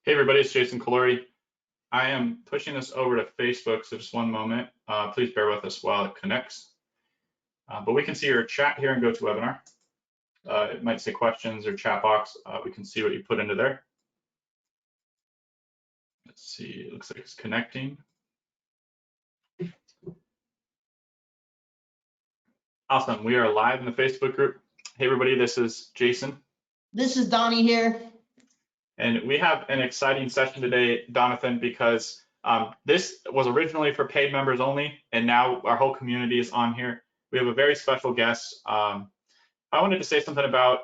Hey everybody, it's Jason Calori. I am pushing this over to Facebook, so just one moment. Please bear with us while it connects. But we can see your chat here in GoToWebinar. It might say questions or chat box. We can see what you put into there. Let's see, it looks like it's connecting. Awesome, we are live in the Facebook group. Hey everybody, this is Jason. This is Donnie here. And we have an exciting session today, Donathan, because this was originally for paid members only, and now our whole community is on here. We have a very special guest. I wanted to say something about,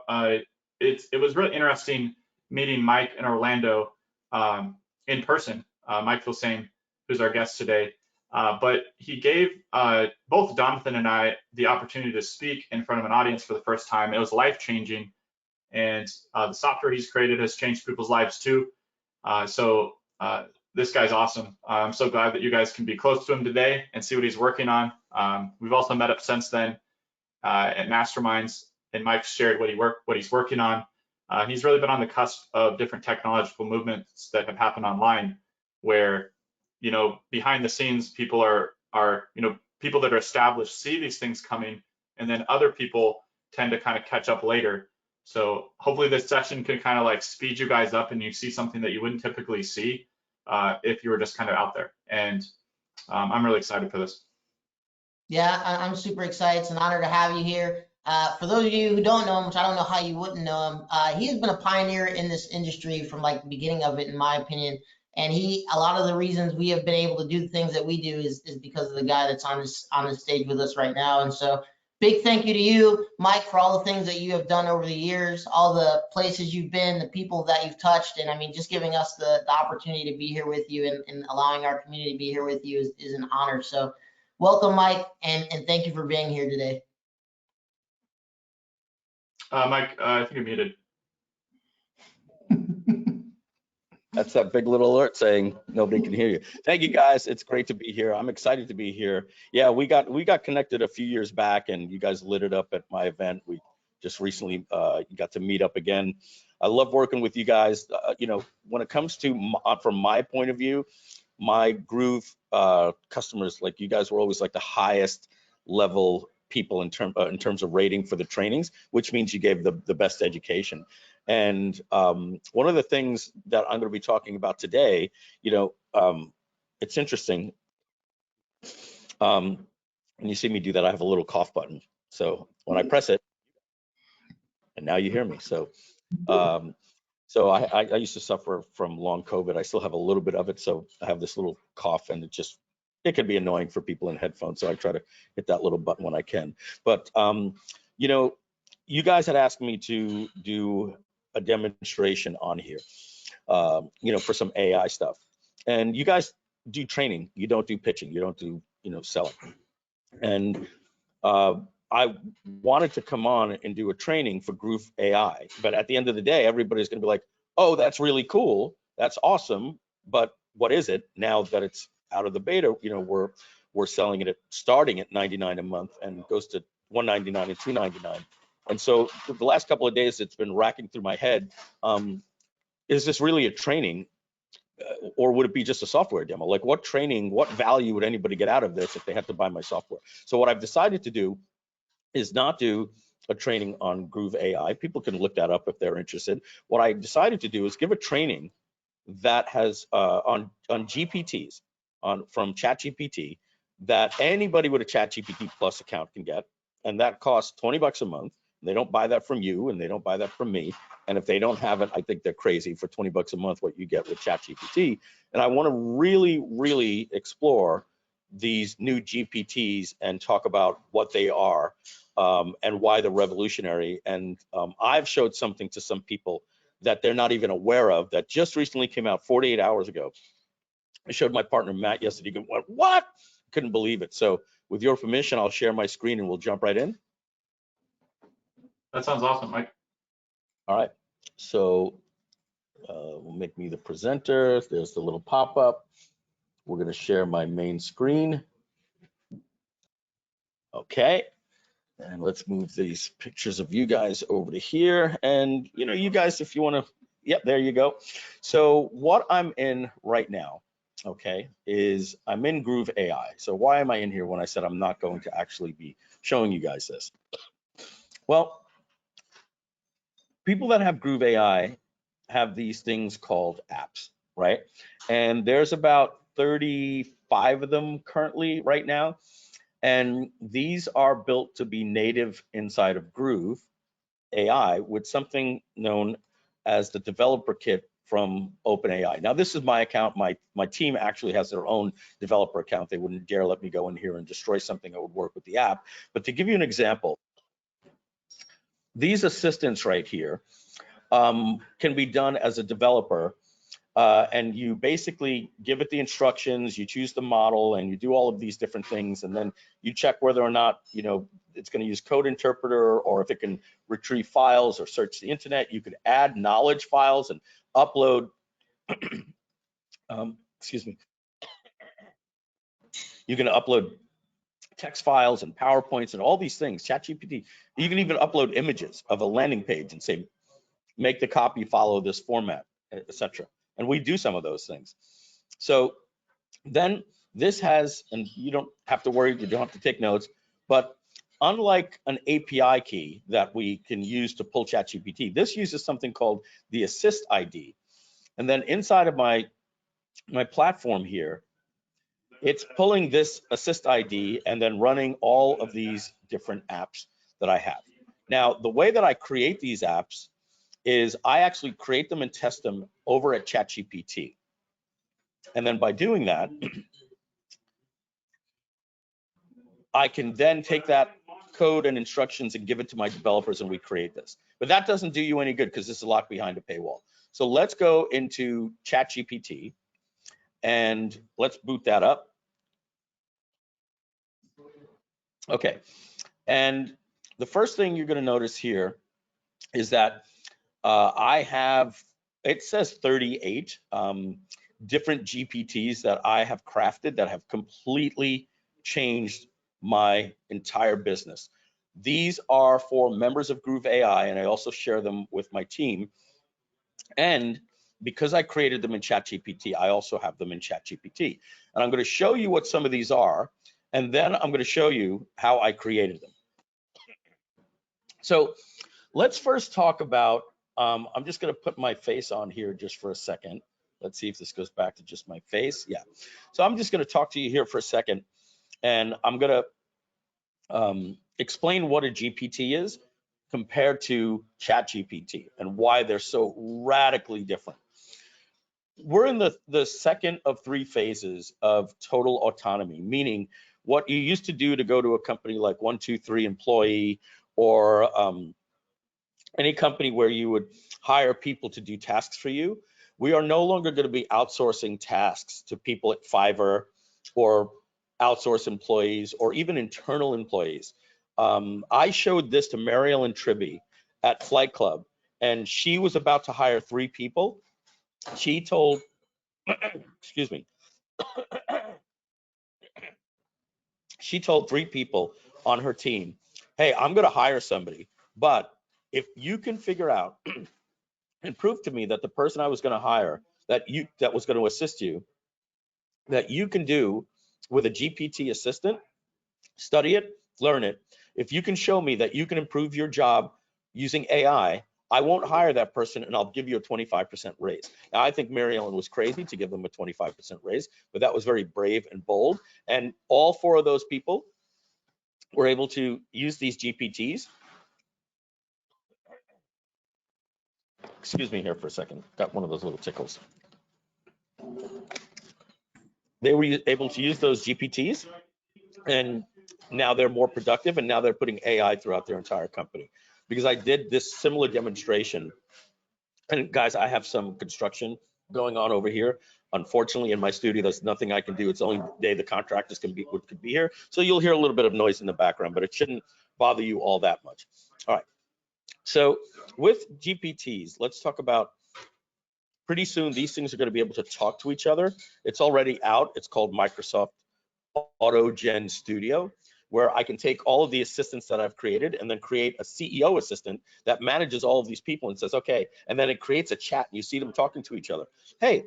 it was really interesting meeting Mike in Orlando in person, Mike Filsaime, who's our guest today. But he gave both Donathan and I the opportunity to speak in front of an audience for the first time. It was life-changing. And the software he's created has changed people's lives too. So this guy's awesome. I'm so glad that you guys can be close to him today and see what he's working on. We've also met up since then at masterminds, and Mike's shared what he's working on. He's really been on the cusp of different technological movements that have happened online, where behind the scenes people are people that are established see these things coming, and then other people tend to kind of catch up later. So hopefully this session can kind of like speed you guys up and you see something that you wouldn't typically see if you were just kind of out there. And I'm really excited for this. Yeah, I'm super excited. It's an honor to have you here. For those of you who don't know him, which I don't know how you wouldn't know him, he has been a pioneer in this industry from like the beginning of it, in my opinion. And a lot of the reasons we have been able to do the things that we do is because of the guy that's on this stage with us right now. And so big thank you to you, Mike, for all the things that you have done over the years, all the places you've been, the people that you've touched, and I mean, just giving us the opportunity to be here with you and allowing our community to be here with you is an honor. So welcome, Mike, and thank you for being here today. Mike, I think you're muted. That's that big little alert saying nobody can hear you. Thank you guys. It's great to be here. I'm excited to be here. Yeah, we got connected a few years back, and you guys lit it up at my event. We just recently got to meet up again. I love working with you guys. When it comes to from my point of view, my Groove customers, like you guys, were always like the highest level people in terms of rating for the trainings, which means you gave the best education. And one of the things that I'm going to be talking about today, it's interesting. When you see me do that, I have a little cough button. So when I press it, and now you hear me. So I used to suffer from long COVID. I still have a little bit of it. So I have this little cough, and it can be annoying for people in headphones. So I try to hit that little button when I can. But, you guys had asked me to do a demonstration on here, for some AI stuff. And you guys do training. You don't do pitching. You don't do, selling. And I wanted to come on and do a training for Groove AI. But at the end of the day, everybody's going to be like, oh, that's really cool. That's awesome. But what is it now that it's out of the beta? We're selling it starting at $99 a month and goes to $199 and $299. And so the last couple of days, it's been racking through my head. Is this really a training, or would it be just a software demo? Like, what training, what value would anybody get out of this if they had to buy my software? So what I've decided to do is not do a training on Groove AI. People can look that up if they're interested. What I decided to do is give a training that has on GPTs from ChatGPT that anybody with a ChatGPT Plus account can get, and that costs $20 a month. They don't buy that from you, and they don't buy that from me. And if they don't have it, I think they're crazy for $20 a month what you get with ChatGPT. And I want to really, really explore these new GPTs and talk about what they are and why they're revolutionary. And I've showed something to some people that they're not even aware of that just recently came out 48 hours ago. I showed my partner Matt yesterday. He went, what? Couldn't believe it. So with your permission, I'll share my screen and we'll jump right in. That sounds awesome, Mike. All right. So we'll make me the presenter. There's the little pop-up. We're going to share my main screen. Okay. And let's move these pictures of you guys over to here. And, you guys, if you want to, Yep, there you go. So what I'm in right now, okay, is I'm in Groove AI. So why am I in here when I said I'm not going to actually be showing you guys this? Well, people that have Groove AI have these things called apps, right? And there's about 35 of them currently right now. And these are built to be native inside of Groove AI with something known as the developer kit from OpenAI. Now, this is my account. My team actually has their own developer account. They wouldn't dare let me go in here and destroy something that would work with the app. But to give you an example, these assistants right here can be done as a developer. And you basically give it the instructions, you choose the model, and you do all of these different things, and then you check whether or not it's going to use code interpreter, or if it can retrieve files or search the internet. You could add knowledge files and upload. Excuse me. You can upload text files and PowerPoints and all these things. ChatGPT. You can even upload images of a landing page and say, make the copy follow this format, etc. And we do some of those things. So then this has, and you don't have to worry, you don't have to take notes, but unlike an API key that we can use to pull ChatGPT, this uses something called the Assist ID. And then inside of my platform here, it's pulling this Assist ID and then running all of these different apps that I have. Now, the way that I create these apps is I actually create them and test them over at ChatGPT. And then by doing that, I can then take that code and instructions and give it to my developers, and we create this. But that doesn't do you any good because this is locked behind a paywall. So let's go into ChatGPT and let's boot that up. Okay, and the first thing you're going to notice here is that I have, it says 38 different GPTs that I have crafted that have completely changed my entire business. These are for members of Groove AI, and I also share them with my team. And because I created them in ChatGPT, I also have them in ChatGPT. And I'm going to show you what some of these are, and then I'm going to show you how I created them. So let's first talk about, I'm just going to put my face on here just for a second. Let's see if this goes back to just my face. Yeah. So I'm just going to talk to you here for a second, and I'm going to explain what a GPT is compared to ChatGPT and why they're so radically different. We're in the second of 3 phases of total autonomy, meaning what you used to do to go to a company like 123 Employee or any company where you would hire people to do tasks for you. We are no longer going to be outsourcing tasks to people at Fiverr or outsource employees or even internal employees. I showed this to Mary Ellen Tribby at Flight Club, and she was about to hire 3 people. She told, excuse me, she told 3 people on her team, hey, I'm going to hire somebody, but if you can figure out and prove to me that the person I was going to hire that was going to assist you, that you can do with a GPT assistant, study it, learn it. If you can show me that you can improve your job using AI, I won't hire that person, and I'll give you a 25% raise. Now, I think Mary Ellen was crazy to give them a 25% raise, but that was very brave and bold. And all 4 of those people were able to use these GPTs. Excuse me here for a second. Got one of those little tickles. They were able to use those GPTs, and now they're more productive, and now they're putting AI throughout their entire company. Because I did this similar demonstration, and guys, I have some construction going on over here. Unfortunately, in my studio, there's nothing I can do. It's the only day the contractors could be here. So you'll hear a little bit of noise in the background, but it shouldn't bother you all that much. All right. So with GPTs, let's talk about, pretty soon these things are going to be able to talk to each other. It's already out. It's called Microsoft Auto Gen Studio. where I can take all of the assistants that I've created and then create a CEO assistant that manages all of these people and says, okay, and then it creates a chat and you see them talking to each other. Hey,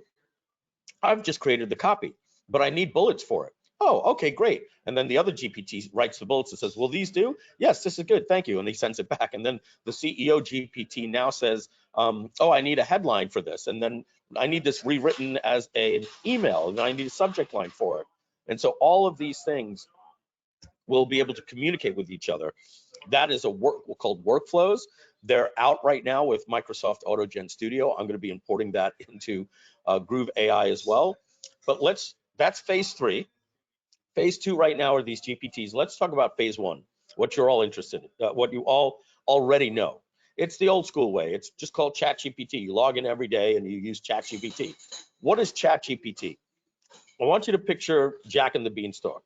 I've just created the copy, but I need bullets for it. Oh, okay, great. And then the other GPT writes the bullets and says, will these do? Yes, this is good, thank you. And he sends it back. And then the CEO GPT now says, oh, I need a headline for this. And then I need this rewritten as an email, and I need a subject line for it. And so all of these things will be able to communicate with each other. That is a work called workflows. They're out right now with Microsoft AutoGen Studio. I'm going to be importing that into Groove AI as well. But that's phase 3. Phase 2 right now are these GPTs. Let's talk about phase 1, what you're all interested in, what you all already know. It's the old school way. It's just called ChatGPT. You log in every day and you use ChatGPT. What is ChatGPT? I want you to picture Jack and the Beanstalk.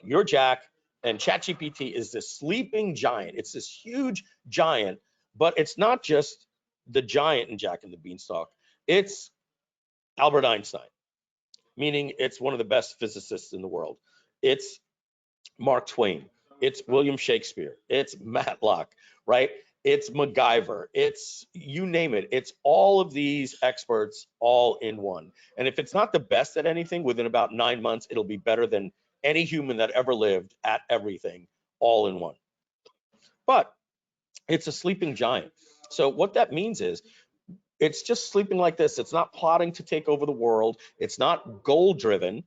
You're Jack, and ChatGPT is this sleeping giant. It's this huge giant, but it's not just the giant in Jack and the Beanstalk. It's Albert Einstein, meaning it's one of the best physicists in the world. It's Mark Twain. It's William Shakespeare. It's Matlock, right? It's MacGyver. It's, you name it. It's all of these experts all in one. And if it's not the best at anything, within about 9 months, it'll be better than any human that ever lived at everything, all in one. But it's a sleeping giant. So what that means is it's just sleeping like this. It's not plotting to take over the world. It's not goal driven.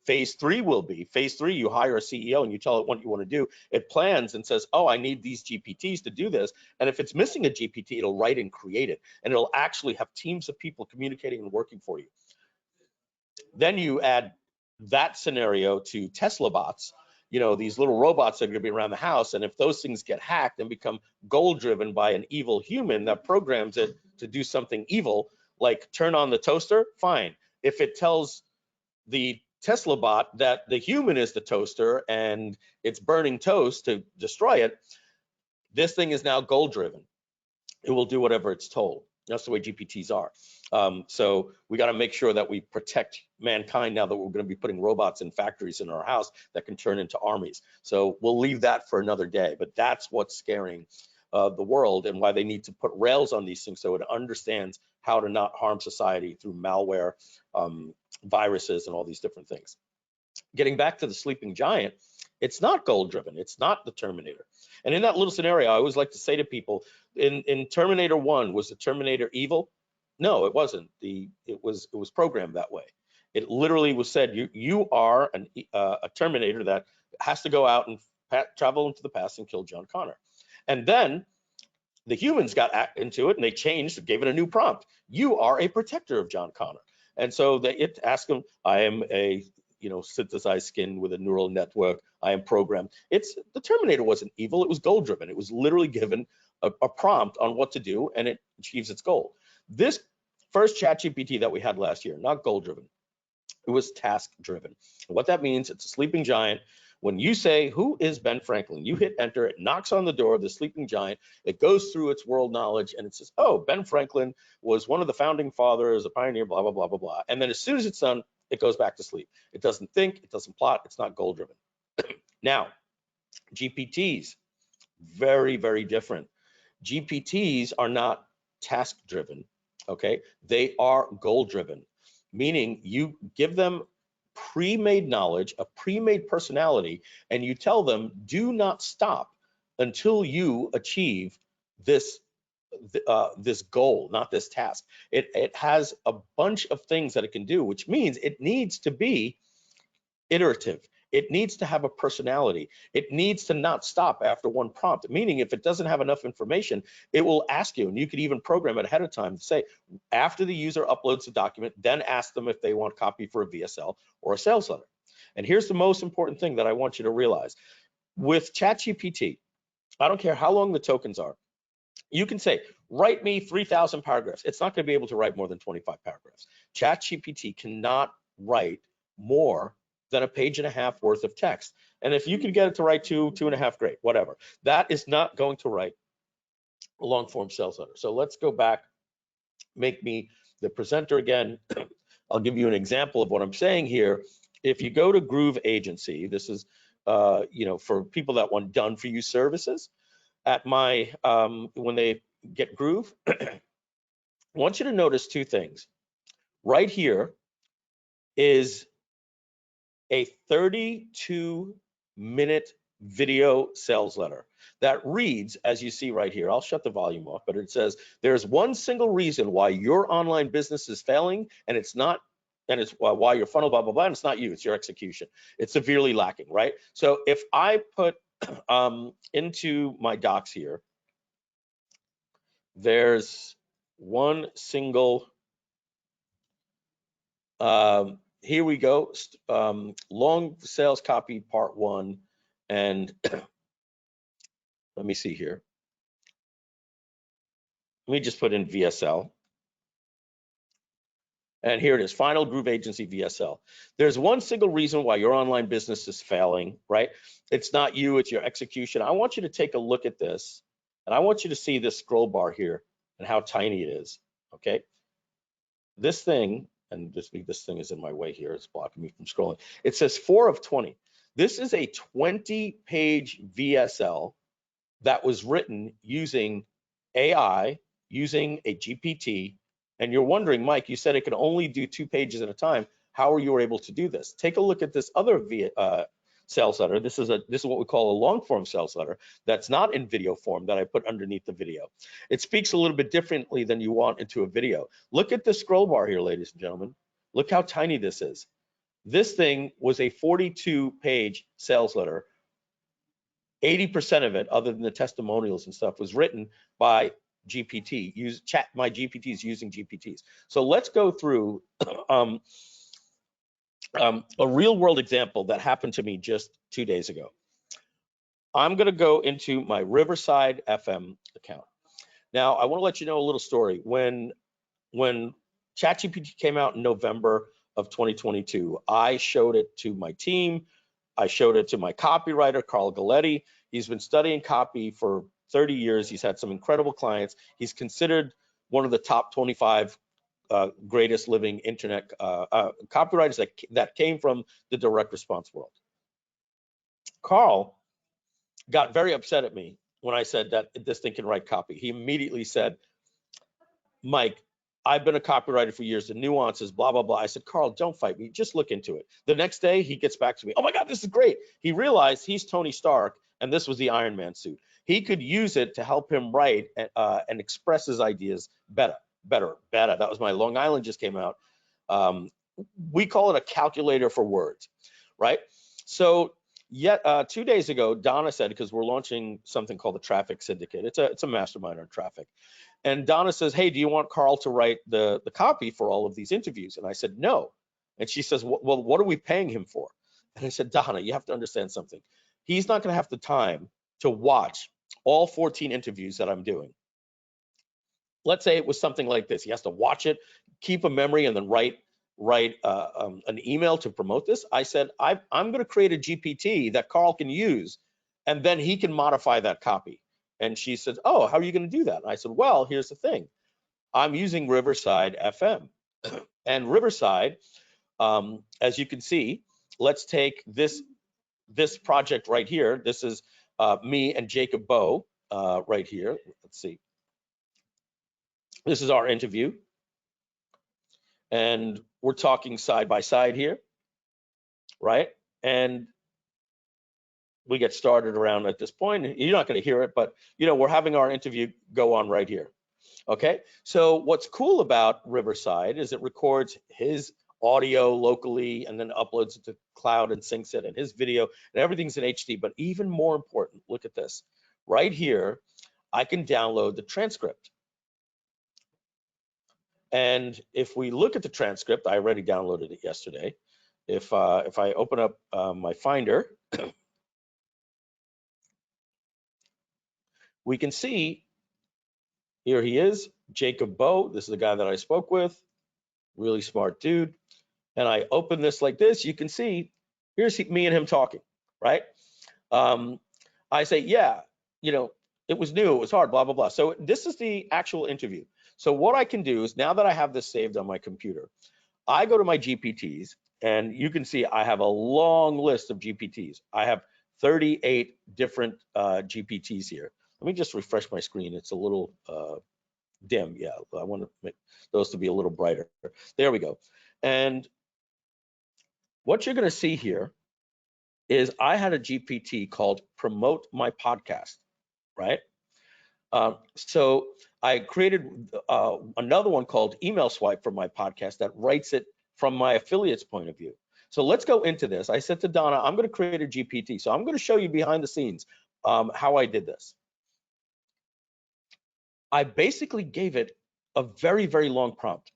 Phase 3 will be. Phase 3, you hire a CEO and you tell it what you want to do. It plans and says, oh, I need these GPTs to do this. And if it's missing a GPT, it'll write and create it. And it'll actually have teams of people communicating and working for you. Then you add that scenario to Tesla bots, you know, these little robots that are going to be around the house. And if those things get hacked and become goal driven by an evil human that programs it to do something evil, like turn on the toaster, fine. If it tells the Tesla bot that the human is the toaster and it's burning toast to destroy it, this thing is now goal driven. It will do whatever it's told. That's the way GPTs are. So we got to make sure that we protect mankind now that we're going to be putting robots in factories in our house that can turn into armies. So we'll leave that for another day, but that's what's scaring the world and why they need to put rails on these things so it understands how to not harm society through malware, viruses, and all these different things. Getting back to the sleeping giant, it's not goal driven. It's not the Terminator. And in that little scenario, I always like to say to people, in Terminator 1, was the Terminator evil? No, it wasn't. It was programmed that way. It literally was said, you are a Terminator that has to go out and travel into the past and kill John Connor. And then the humans got into it and they changed, gave it a new prompt. You are a protector of John Connor. And so it asked him, I am a synthesized skin with a neural network. I am programmed. The Terminator wasn't evil. It was goal driven. It was literally given a prompt on what to do and it achieves its goal. This first ChatGPT that we had last year, not goal driven. It was task driven. What that means, it's a sleeping giant. When you say, who is Ben Franklin? You hit enter, it knocks on the door of the sleeping giant, it goes through its world knowledge and it says, oh, Ben Franklin was one of the founding fathers, a pioneer, blah, blah, blah, blah, blah. And then as soon as it's done, it goes back to sleep. It doesn't think, it doesn't plot, it's not goal driven. Now, GPTs, very, very different. GPTs are not task driven, okay? They are goal driven, meaning you give them pre-made knowledge, a pre-made personality, and you tell them, do not stop until you achieve this goal, not this task. It has a bunch of things that it can do, which means it needs to be iterative. It needs to have a personality. It needs to not stop after one prompt, meaning if it doesn't have enough information, it will ask you, and you could even program it ahead of time to say, after the user uploads the document, then ask them if they want copy for a VSL or a sales letter. And here's the most important thing that I want you to realize. With ChatGPT, I don't care how long the tokens are, you can say, write me 3,000 paragraphs. It's not going to be able to write more than 25 paragraphs. ChatGPT cannot write more than a page and a half worth of text. And if you can get it to write two and a half, great, whatever. That is not going to write a long form sales letter. So let's go back, make me the presenter again. I'll give you an example of what I'm saying here. If you go to Groove Agency, this is for people that want done for you services at my, when they get Groove, I want you to notice two things. Right here is a 32-minute video sales letter that reads, as you see right here. I'll shut the volume off, but it says, there's one single reason why your online business is failing, and it's not, and it's why your funnel, blah, blah, blah, and it's not you, it's your execution. It's severely lacking, right? So if I put into my docs here, there's one single, here we go, long sales copy part 1, and let me see here. Let me just put in VSL. And here it is, Final Groove Agency VSL. There's one single reason why your online business is failing, right? It's not you, it's your execution. I want you to take a look at this, and I want you to see this scroll bar here and how tiny it is, okay? This thing, and this thing is in my way here, it's blocking me from scrolling. It says 4 of 20. This is a 20-page VSL that was written using AI, using a GPT, and you're wondering, Mike, you said it could only do 2 pages at a time. How are you able to do this? Take a look at this other sales letter. This is what we call a long form sales letter that's not in video form that I put underneath the video. It speaks a little bit differently than you want into a video. Look at the scroll bar here, ladies and gentlemen. Look how tiny this is. This thing was a 42-page sales letter. 80% of it, other than the testimonials and stuff, was written by GPT, my GPTs using GPTs. So let's go through a real world example that happened to me just 2 days ago. I'm gonna go into my Riverside FM account. Now, I wanna let you know a little story. When ChatGPT came out in November of 2022, I showed it to my team. I showed it to my copywriter, Carl Galletti. He's been studying copy for 30 years. He's had some incredible clients. He's considered one of the top 25 greatest living internet copywriters that came from the direct response world. Carl got very upset at me when I said that this thing can write copy. He immediately said, Mike, I've been a copywriter for years, the nuances, blah, blah, blah. I said, Carl, don't fight me, just look into it. The next day, he gets back to me, oh my God, this is great. He realized he's Tony Stark, and this was the Iron Man suit. He could use it to help him write and express his ideas better. That was my Long Island just came out. We call it a calculator for words, right? So yet 2 days ago, Donna said, because we're launching something called the Traffic Syndicate. It's a mastermind on traffic. And Donna says, hey, do you want Carl to write the copy for all of these interviews? And I said, no. And she says, well, what are we paying him for? And I said, Donna, you have to understand something. He's not going to have the time to watch all 14 interviews that I'm doing. Let's say it was something like this. He has to watch it, keep a memory, and then write an email to promote this. I said, I'm going to create a GPT that Carl can use, and then he can modify that copy. And she said, oh, how are you going to do that? And I said, well, here's the thing. I'm using Riverside FM. And Riverside, as you can see, let's take this project right here. This is me and Jacob Bowe right here. Let's see. This is our interview. And we're talking side by side here, right? And we get started around at this point. You're not going to hear it, but we're having our interview go on right here. Okay, so what's cool about Riverside is it records his audio locally and then uploads it to cloud and syncs it, and his video, and everything's in HD. But even more important, look at this. Right here, I can download the transcript. And if we look at the transcript, I already downloaded it yesterday. If I open up my Finder, we can see here he is, Jacob Bowe. This is the guy that I spoke with, really smart dude. And I open this like this, you can see, here's me and him talking, right? I say, yeah, it was new, it was hard, blah, blah, blah. So this is the actual interview. So what I can do is, now that I have this saved on my computer, I go to my GPTs, and you can see I have a long list of GPTs. I have 38 different GPTs here. Let me just refresh my screen. It's a little dim. Yeah, I want to make those to be a little brighter. There we go. And what you're going to see here is I had a GPT called Promote My Podcast, right? So I created another one called Email Swipe for my podcast that writes it from my affiliate's point of view. So let's go into this. I said to Donna, I'm going to create a GPT. So I'm going to show you behind the scenes how I did this. I basically gave it a very, very long prompt.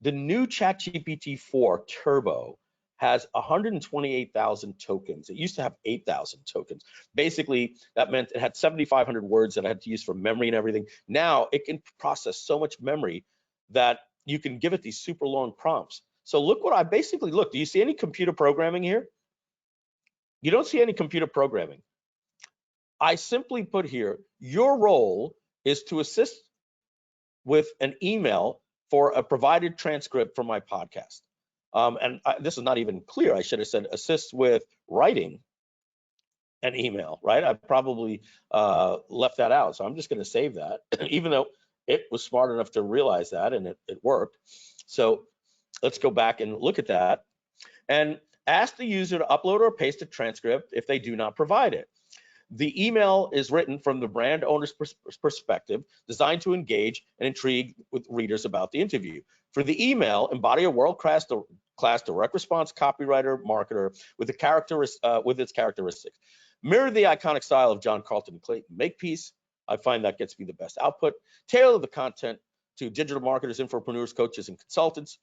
The new ChatGPT 4 Turbo has 128,000 tokens. It used to have 8,000 tokens. Basically, that meant it had 7,500 words that I had to use for memory and everything. Now it can process so much memory that you can give it these super long prompts. So look what I basically, look, do you see any computer programming here? You don't see any computer programming. I simply put here, your role is to assist with an email for a provided transcript for my podcast. This is not even clear. I should have said assist with writing an email, right? I probably left that out. So I'm just going to save that, even though it was smart enough to realize that and it worked. So let's go back and look at that and ask the user to upload or paste a transcript if they do not provide it. The email is written from the brand owner's perspective, designed to engage and intrigue with readers about the interview. For the email, embody a world-class direct response copywriter marketer with its characteristics. Mirror the iconic style of John Carlton and Clayton Makepeace. I find that gets me the best output. Tailor the content to digital marketers, infopreneurs, coaches, and consultants.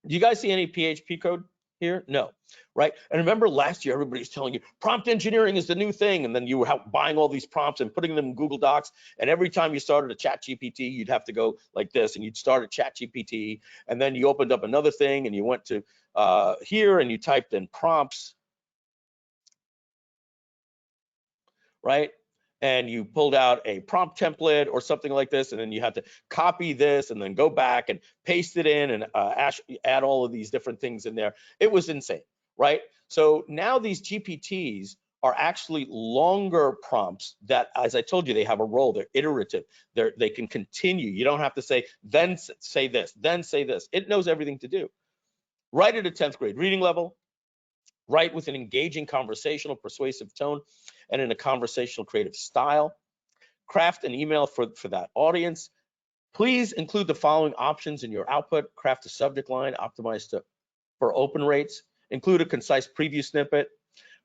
Do you guys see any PHP code here? No, right? And remember last year, everybody's telling you prompt engineering is the new thing. And then you were buying all these prompts and putting them in Google Docs. And every time you started a chat GPT, you'd have to go like this and you'd start a chat GPT. And then you opened up another thing and you went to here and you typed in prompts, right? And you pulled out a prompt template or something like this, and then you had to copy this and then go back and paste it in and add all of these different things in there. It was insane, right? So now these GPTs are actually longer prompts that, as I told you, they have a role. They're iterative. They can continue. You don't have to say, then say this, then say this. It knows everything to do. Write at a 10th grade reading level. Write with an engaging, conversational, persuasive tone and in a conversational, creative style. Craft an email for that audience. Please include the following options in your output. Craft a subject line optimized for open rates. Include a concise preview snippet.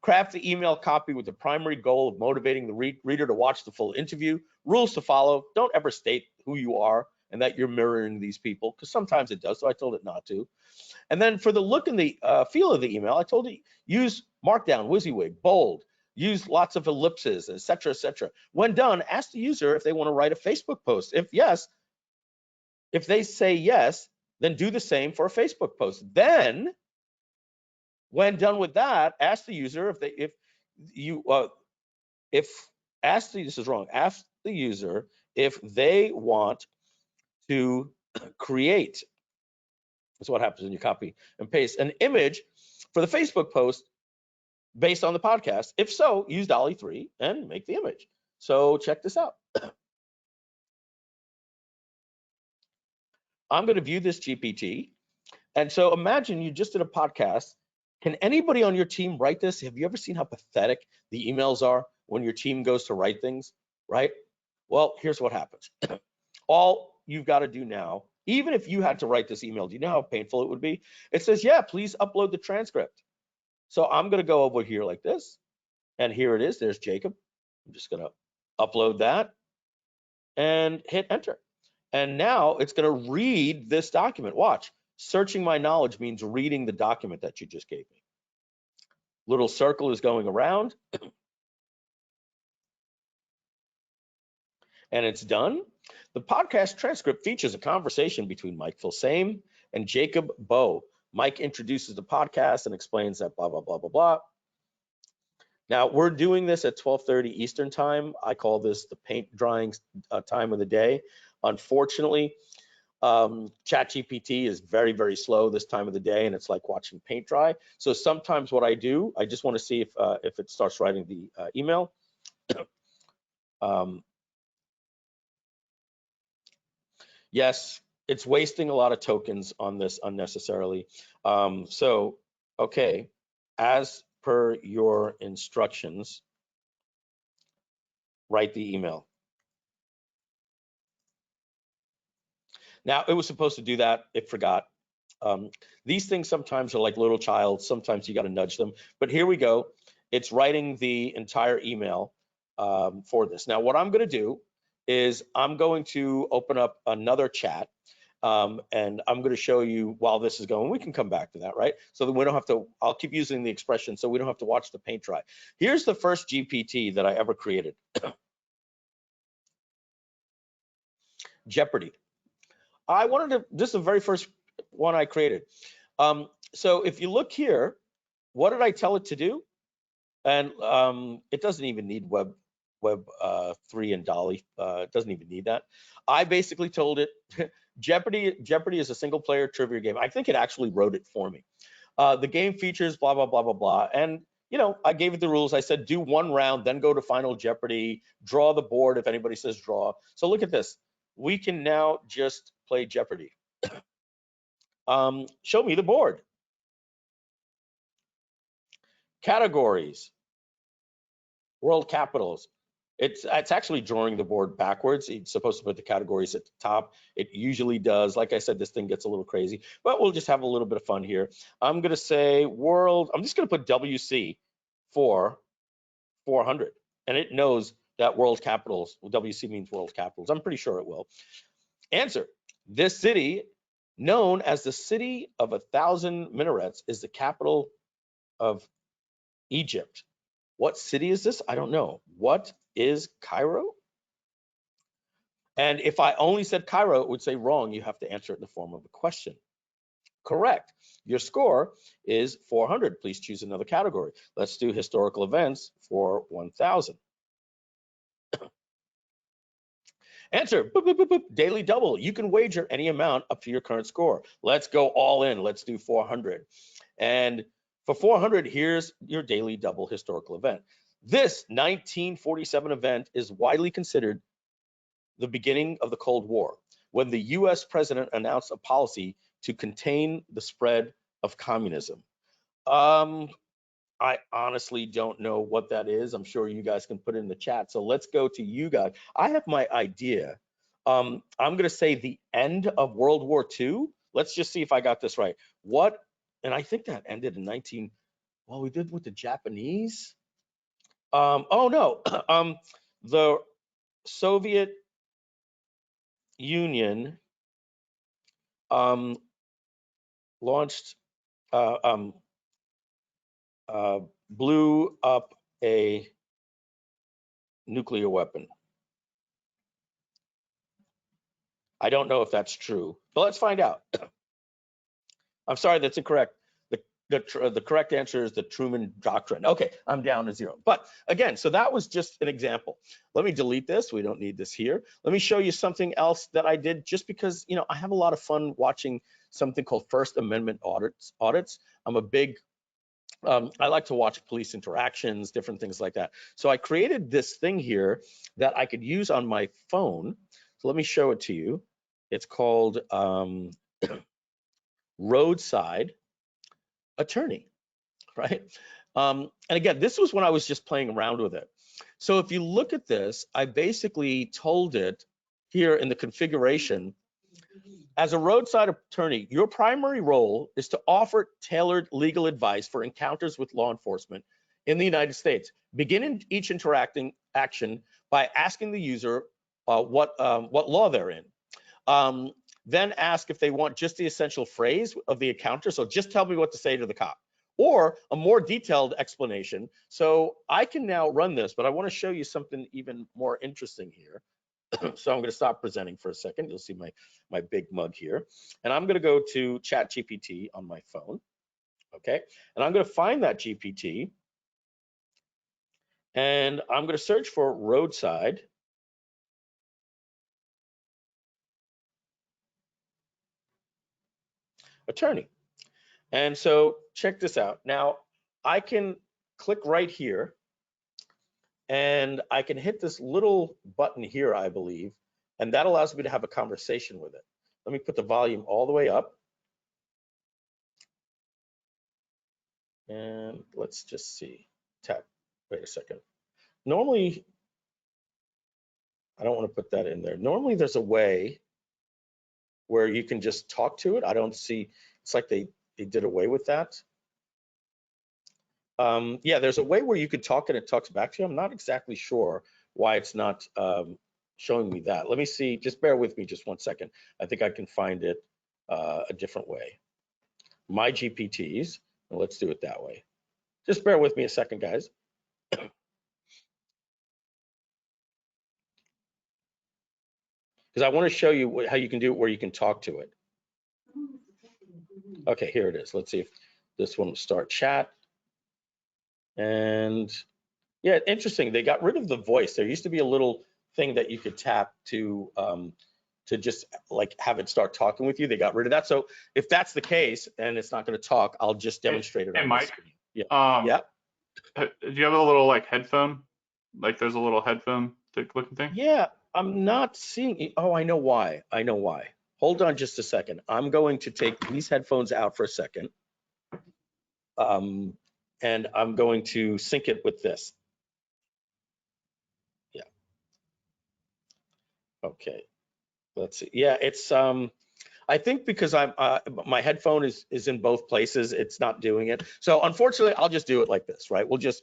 Craft the email copy with the primary goal of motivating the reader to watch the full interview. Rules to follow. Don't ever state who you are and that you're mirroring these people, because sometimes it does, so I told it not to. And then for the look and the feel of the email, I told you use Markdown, WYSIWYG, bold, use lots of ellipses, et cetera, et cetera. When done, ask the user if they want to write a Facebook post. If yes, if they say yes, then do the same for a Facebook post. Then, when done with that, ask the user ask the user if they want to create. That's what happens when you copy and paste an image for the Facebook post based on the podcast. If so, use DALL-E 3 and make the image. So check this out. I'm going to view this GPT. And so imagine you just did a podcast. Can anybody on your team write this? Have you ever seen how pathetic the emails are when your team goes to write things, right? Well, here's what happens. All you've got to do now, even if you had to write this email, do you know how painful it would be? It says, yeah, please upload the transcript. So I'm going to go over here like this. And here it is. There's Jacob. I'm just going to upload that and hit enter. And now it's going to read this document. Watch. Searching my knowledge means reading the document that you just gave me. Little circle is going around. And it's done. The podcast transcript features a conversation between Mike Filsaime and Jacob Bowe. Mike introduces the podcast and explains that blah, blah, blah, blah, blah. Now, we're doing this at 12:30 Eastern time. I call this the paint drying time of the day. Unfortunately, ChatGPT is very, very slow this time of the day, and it's like watching paint dry. So sometimes what I do, I just want to see if it starts writing the email. Yes, it's wasting a lot of tokens on this unnecessarily. So, okay, as per your instructions, write the email. Now, it was supposed to do that, it forgot. These things sometimes are like little child, sometimes you got to nudge them. But here we go. It's writing the entire email for this. Now, what I'm going to do is I'm going to open up another chat. And I'm going to show you while this is going. We can come back to that, right? So that we don't have to, I'll keep using the expression so we don't have to watch the paint dry. Here's the first GPT that I ever created. Jeopardy. I wanted to, this is the very first one I created. So if you look here, what did I tell it to do? And it doesn't even need Web 3 and Dolly. It doesn't even need that. I basically told it, Jeopardy is a single player trivia game. I think it actually wrote it for me. The game features blah, blah, blah, blah, blah. And, you know, I gave it the rules. I said, do one round, then go to Final Jeopardy, draw the board if anybody says draw. So look at this. We can now just play Jeopardy. Show me the board. Categories. World capitals. It's actually drawing the board backwards. It's supposed to put the categories at the top. It usually does. Like I said, this thing gets a little crazy, but we'll just have a little bit of fun here. I'm going to say world. I'm just going to put WC for 400, and it knows that world capitals. Well, WC means world capitals. I'm pretty sure it will. Answer. This city, known as the city of 1,000 minarets, is the capital of Egypt. What city is this? I don't know. What is Cairo? And if I only said Cairo, it would say wrong. You have to answer it in the form of a question. Correct. Your score is 400. Please choose another category. Let's do historical events for 1,000. Answer. Boop, boop, boop, boop. Daily double. You can wager any amount up to your current score. Let's go all in. Let's do 400. And for 400, here's your daily double historical event. This 1947 event is widely considered the beginning of the Cold War, when the US president announced a policy to contain the spread of communism. I honestly don't know what that is. I'm sure you guys can put it in the chat. So let's go to you guys. I have my idea. I'm going to say the end of World War II. Let's just see if I got this right. What, and I think that ended in well, we did with the Japanese. Oh no, the Soviet Union launched, blew up a nuclear weapon. I don't know if that's true, but let's find out. I'm sorry, that's incorrect. The correct answer is the Truman Doctrine. Okay, I'm down to 0. But again, so that was just an example. Let me delete this. We don't need this here. Let me show you something else that I did just because, you know, I have a lot of fun watching something called First Amendment audits. I'm a big, I like to watch police interactions, different things like that. So I created this thing here that I could use on my phone. So let me show it to you. It's called roadside attorney, right? And again, this was when I was just playing around with it. So if you look at this, I basically told it here in the configuration, as a roadside attorney, your primary role is to offer tailored legal advice for encounters with law enforcement in the United States. Begin each interacting action by asking the user what law they're in. Then ask if they want just the essential phrase of the encounter. So just tell me what to say to the cop, or a more detailed explanation. So I can now run this, but I want to show you something even more interesting here. So I'm going to stop presenting for a second. You'll see my big mug here. And I'm going to go to ChatGPT on my phone. Okay. And I'm going to find that GPT. And I'm going to search for roadside. attorney. And so check this out. Now I can click right here and I can hit this little button here, I believe, and that allows me to have a conversation with it. Let me put the volume all the way up. And let's just see, tap, wait a second. Normally, I don't want to put that in there. Normally there's a way where you can just talk to it. I don't see, it's like they did away with that. Yeah, there's a way where you could talk and it talks back to you. I'm not exactly sure why it's not showing me that. Let me see, just bear with me just 1 second. I think I can find it a different way. My GPTs, and let's do it that way. Just bear with me a second, guys. Because I want to show you how you can do it where you can talk to it. Okay, here it is. Let's see if this one will start chat. And yeah, interesting. They got rid of the voice. There used to be a little thing that you could tap to just like have it start talking with you. They got rid of that. So if that's the case and it's not going to talk, I'll just demonstrate it on Mike, the screen. Yeah. Yeah. Do you have a little like headphone? Like there's a little headphone looking thing? Yeah, I'm not seeing it. Oh, I know why. I know why. Hold on just a second. I'm going to take these headphones out for a second. And I'm going to sync it with this. Yeah. Okay. Let's see. Yeah, it's I think because I'm my headphone is in both places, it's not doing it. So unfortunately, I'll just do it like this, right? We'll just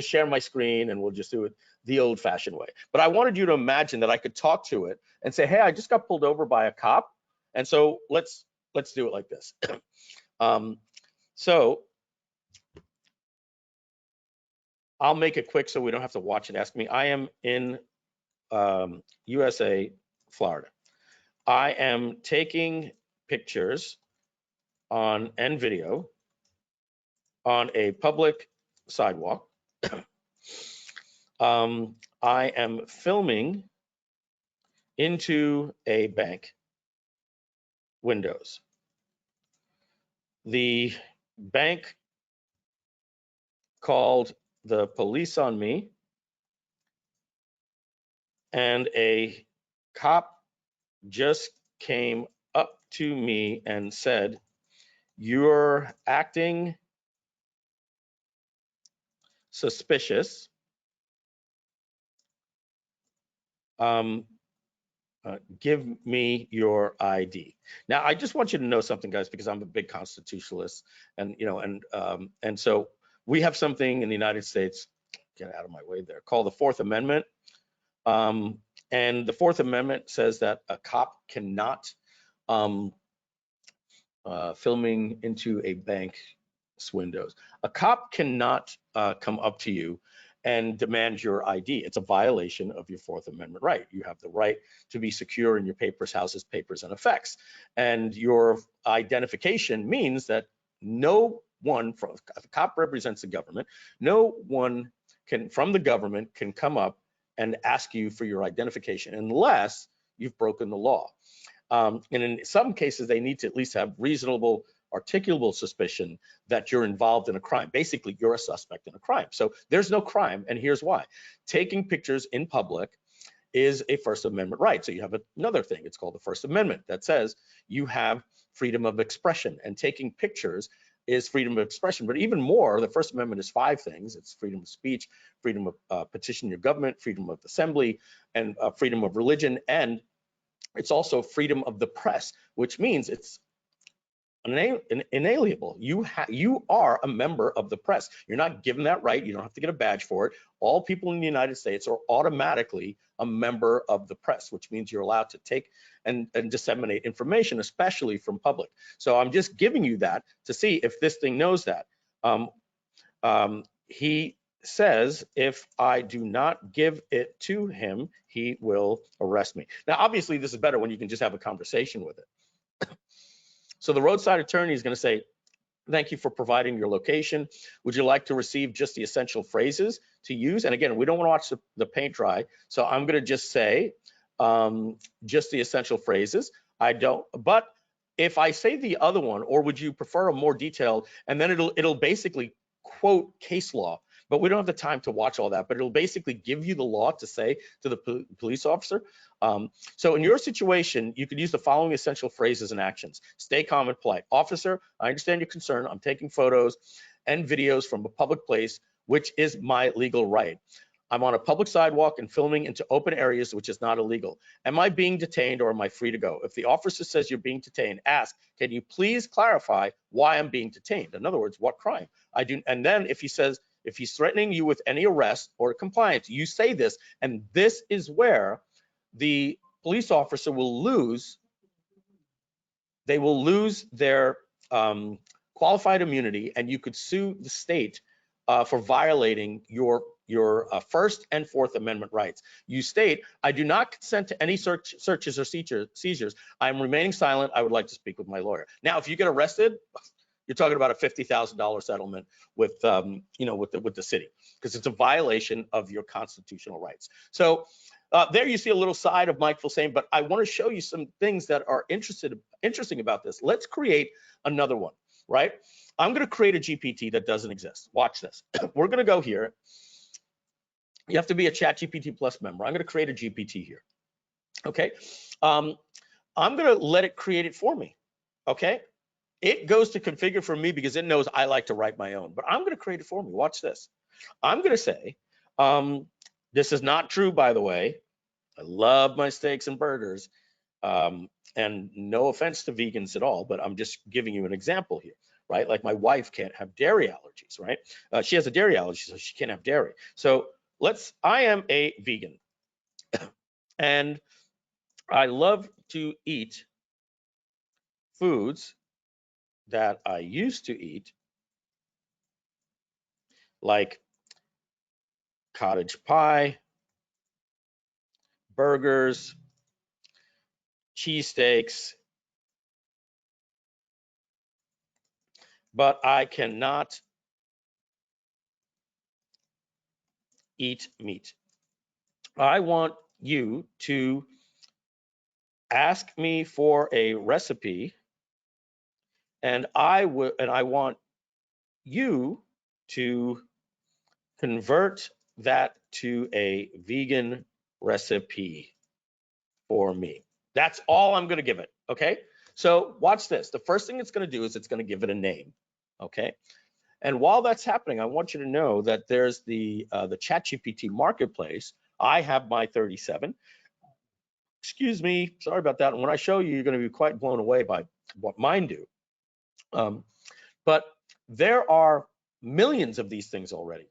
share my screen and we'll just do it the old-fashioned way. But I wanted you to imagine that I could talk to it and say, hey, I just got pulled over by a cop, and so let's do it like this. So I'll make it quick so we don't have to watch it ask me. I am in USA, Florida. I am taking pictures and video on a public sidewalk. I am filming into a bank windows. The bank called the police on me, and a cop just came up to me and said, "You're acting suspicious. Give me your ID." Now, I just want you to know something, guys, because I'm a big constitutionalist, and and so we have something in the United States, get out of my way there, called the Fourth Amendment. And the Fourth Amendment says that a cop cannot filming into a bank's windows. A cop cannot come up to you and demand your ID. It's a violation of your Fourth Amendment right. You have the right to be secure in your papers, houses, papers, and effects. And your identification means that no one, if a cop represents the government, no one from the government can come up and ask you for your identification unless you've broken the law. And in some cases, they need to at least have reasonable, articulable suspicion that you're involved in a crime. Basically, you're a suspect in a crime. So there's no crime, and here's why. Taking pictures in public is a First Amendment right. So you have another thing, it's called the First Amendment, that says you have freedom of expression, and taking pictures is freedom of expression. But even more, the First Amendment is 5 things. It's freedom of speech, freedom of petition your government, freedom of assembly, and freedom of religion, and it's also freedom of the press, which means it's inalienable. You are a member of the press. You're not given that right. You don't have to get a badge for it. All people in the United States are automatically a member of the press, which means you're allowed to take and disseminate information, especially from public. So I'm just giving you that to see if this thing knows that. He says if I do not give it to him, he will arrest me. Now, obviously, this is better when you can just have a conversation with it. So the roadside attorney is going to say, thank you for providing your location. Would you like to receive just the essential phrases to use? And again, we don't want to watch the paint dry. So I'm going to just say just the essential phrases. I don't, but if I say the other one, or would you prefer a more detailed, and then it'll basically quote case law, but we don't have the time to watch all that, but it'll basically give you the law to say to the police officer. So in your situation, you could use the following essential phrases and actions. Stay calm and polite. Officer, I understand your concern. I'm taking photos and videos from a public place, which is my legal right. I'm on a public sidewalk and filming into open areas, which is not illegal. Am I being detained or am I free to go? If the officer says you're being detained, ask, can you please clarify why I'm being detained? In other words, what crime? I do. And then if he says, if he's threatening you with any arrest or compliance, you say this, and this is where the police officer will lose, they will lose their qualified immunity, and you could sue the state for violating your First and Fourth Amendment rights. You state, I do not consent to any searches or seizures. I'm remaining silent. I would like to speak with my lawyer. Now, if you get arrested, you're talking about a $50,000 settlement with, with the city, because it's a violation of your constitutional rights. So there you see a little side of Mike Filsaime, but I want to show you some things that are interesting about this. Let's create another one, right? I'm going to create a GPT that doesn't exist. Watch this. We're going to go here. You have to be a ChatGPT Plus member. I'm going to create a GPT here. Okay. I'm going to let it create it for me. Okay. It goes to configure for me because it knows I like to write my own, but I'm going to create it for me. Watch this. I'm going to say, this is not true, by the way. I love my steaks and burgers. And no offense to vegans at all, but I'm just giving you an example here, right? Like my wife can't have dairy allergies, right? She has a dairy allergy, so she can't have dairy. So I am a vegan and I love to eat foods that I used to eat, like cottage pie, burgers, cheesesteaks, but I cannot eat meat. I want you to ask me for a recipe, and I want you to convert that to a vegan recipe for me. That's all I'm going to give it. Okay. So watch this. The first thing it's going to do is it's going to give it a name. Okay. And while that's happening, I want you to know that there's the ChatGPT marketplace. I have my 37. Excuse me. Sorry about that. And when I show you, you're going to be quite blown away by what mine do. But there are millions of these things already.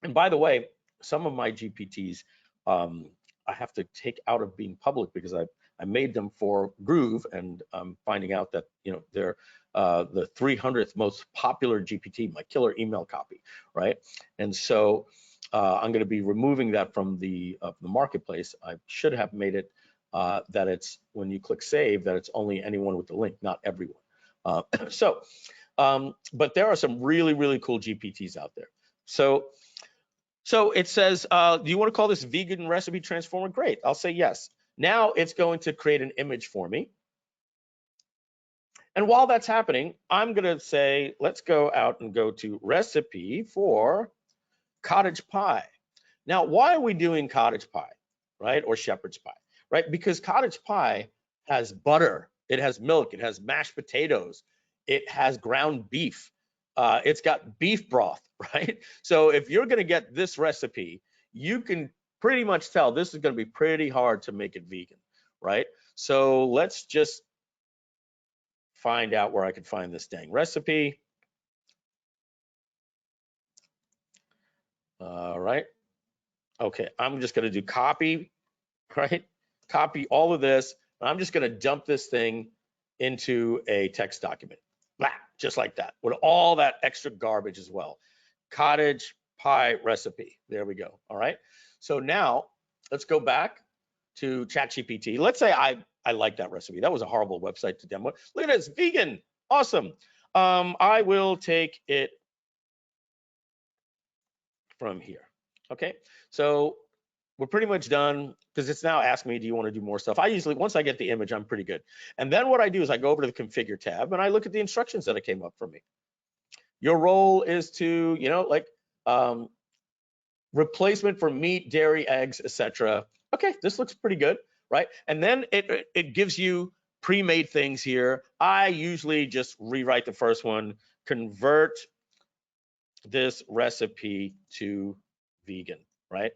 And by the way, some of my GPTs I have to take out of being public because I made them for Groove, and I'm finding out that they're the 300th most popular GPT, my killer email copy, right? And so I'm going to be removing that from the marketplace. I should have made it that it's when you click save that it's only anyone with the link, not everyone. But there are some really, really cool GPTs out there. So it says, do you want to call this vegan recipe transformer? Great, I'll say yes. Now it's going to create an image for me. And while that's happening, I'm gonna say, let's go out and go to recipe for cottage pie. Now, why are we doing cottage pie, right? Or shepherd's pie, right? Because cottage pie has butter, it has milk, it has mashed potatoes, it has ground beef. It's got beef broth, right? So if you're going to get this recipe, you can pretty much tell this is going to be pretty hard to make it vegan, right? So let's just find out where I can find this dang recipe. All right. Okay, I'm just going to do copy, right? Copy all of this. I'm just going to dump this thing into a text document. Blah, just like that, with all that extra garbage as well. Cottage pie recipe. There we go. All right. So now let's go back to ChatGPT. Let's say I like that recipe. That was a horrible website to demo. Look at this, vegan. Awesome. I will take it from here. Okay. So we're pretty much done. because it's now asking me, do you want to do more stuff? I usually, once I get the image, I'm pretty good. And then what I do is I go over to the configure tab and I look at the instructions that it came up for me. Your role is to, you know, like replacement for meat, dairy, eggs, etc. Okay, this looks pretty good, right? And then it gives you pre-made things here. I usually just rewrite the first one, convert this recipe to vegan, right?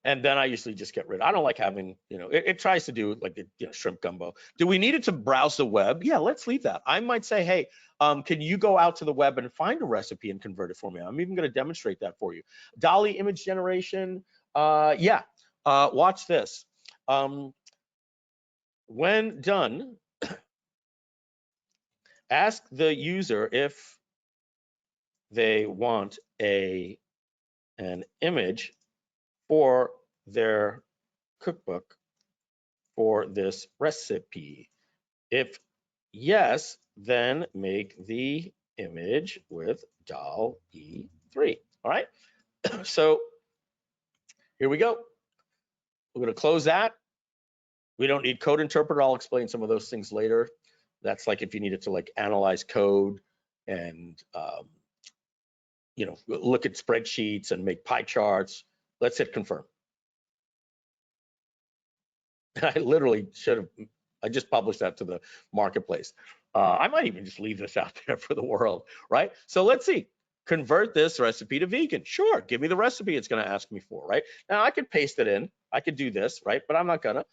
And then I usually just get rid of it. I don't like having, you know, it tries to do like the, you know, shrimp gumbo. Do we need it to browse the web? Yeah, let's leave that. I might say, hey, can you go out to the web and find a recipe and convert it for me? I'm even going to demonstrate that for you. Dolly image generation. Yeah, watch this. When done, ask the user if they want an image for their cookbook for this recipe. If yes, then make the image with DALL-E 3. All right, so here we go. We're going to close that. We don't need code interpreter. I'll explain some of those things later. That's like if you needed to like analyze code and you know, look at spreadsheets and make pie charts. Let's hit confirm. I literally should have, I just published that to the marketplace. I might even just leave this out there for the world, right? So let's see, convert this recipe to vegan. Sure, give me the recipe it's gonna ask me for, right? Now I could paste it in, I could do this, right? But I'm not gonna,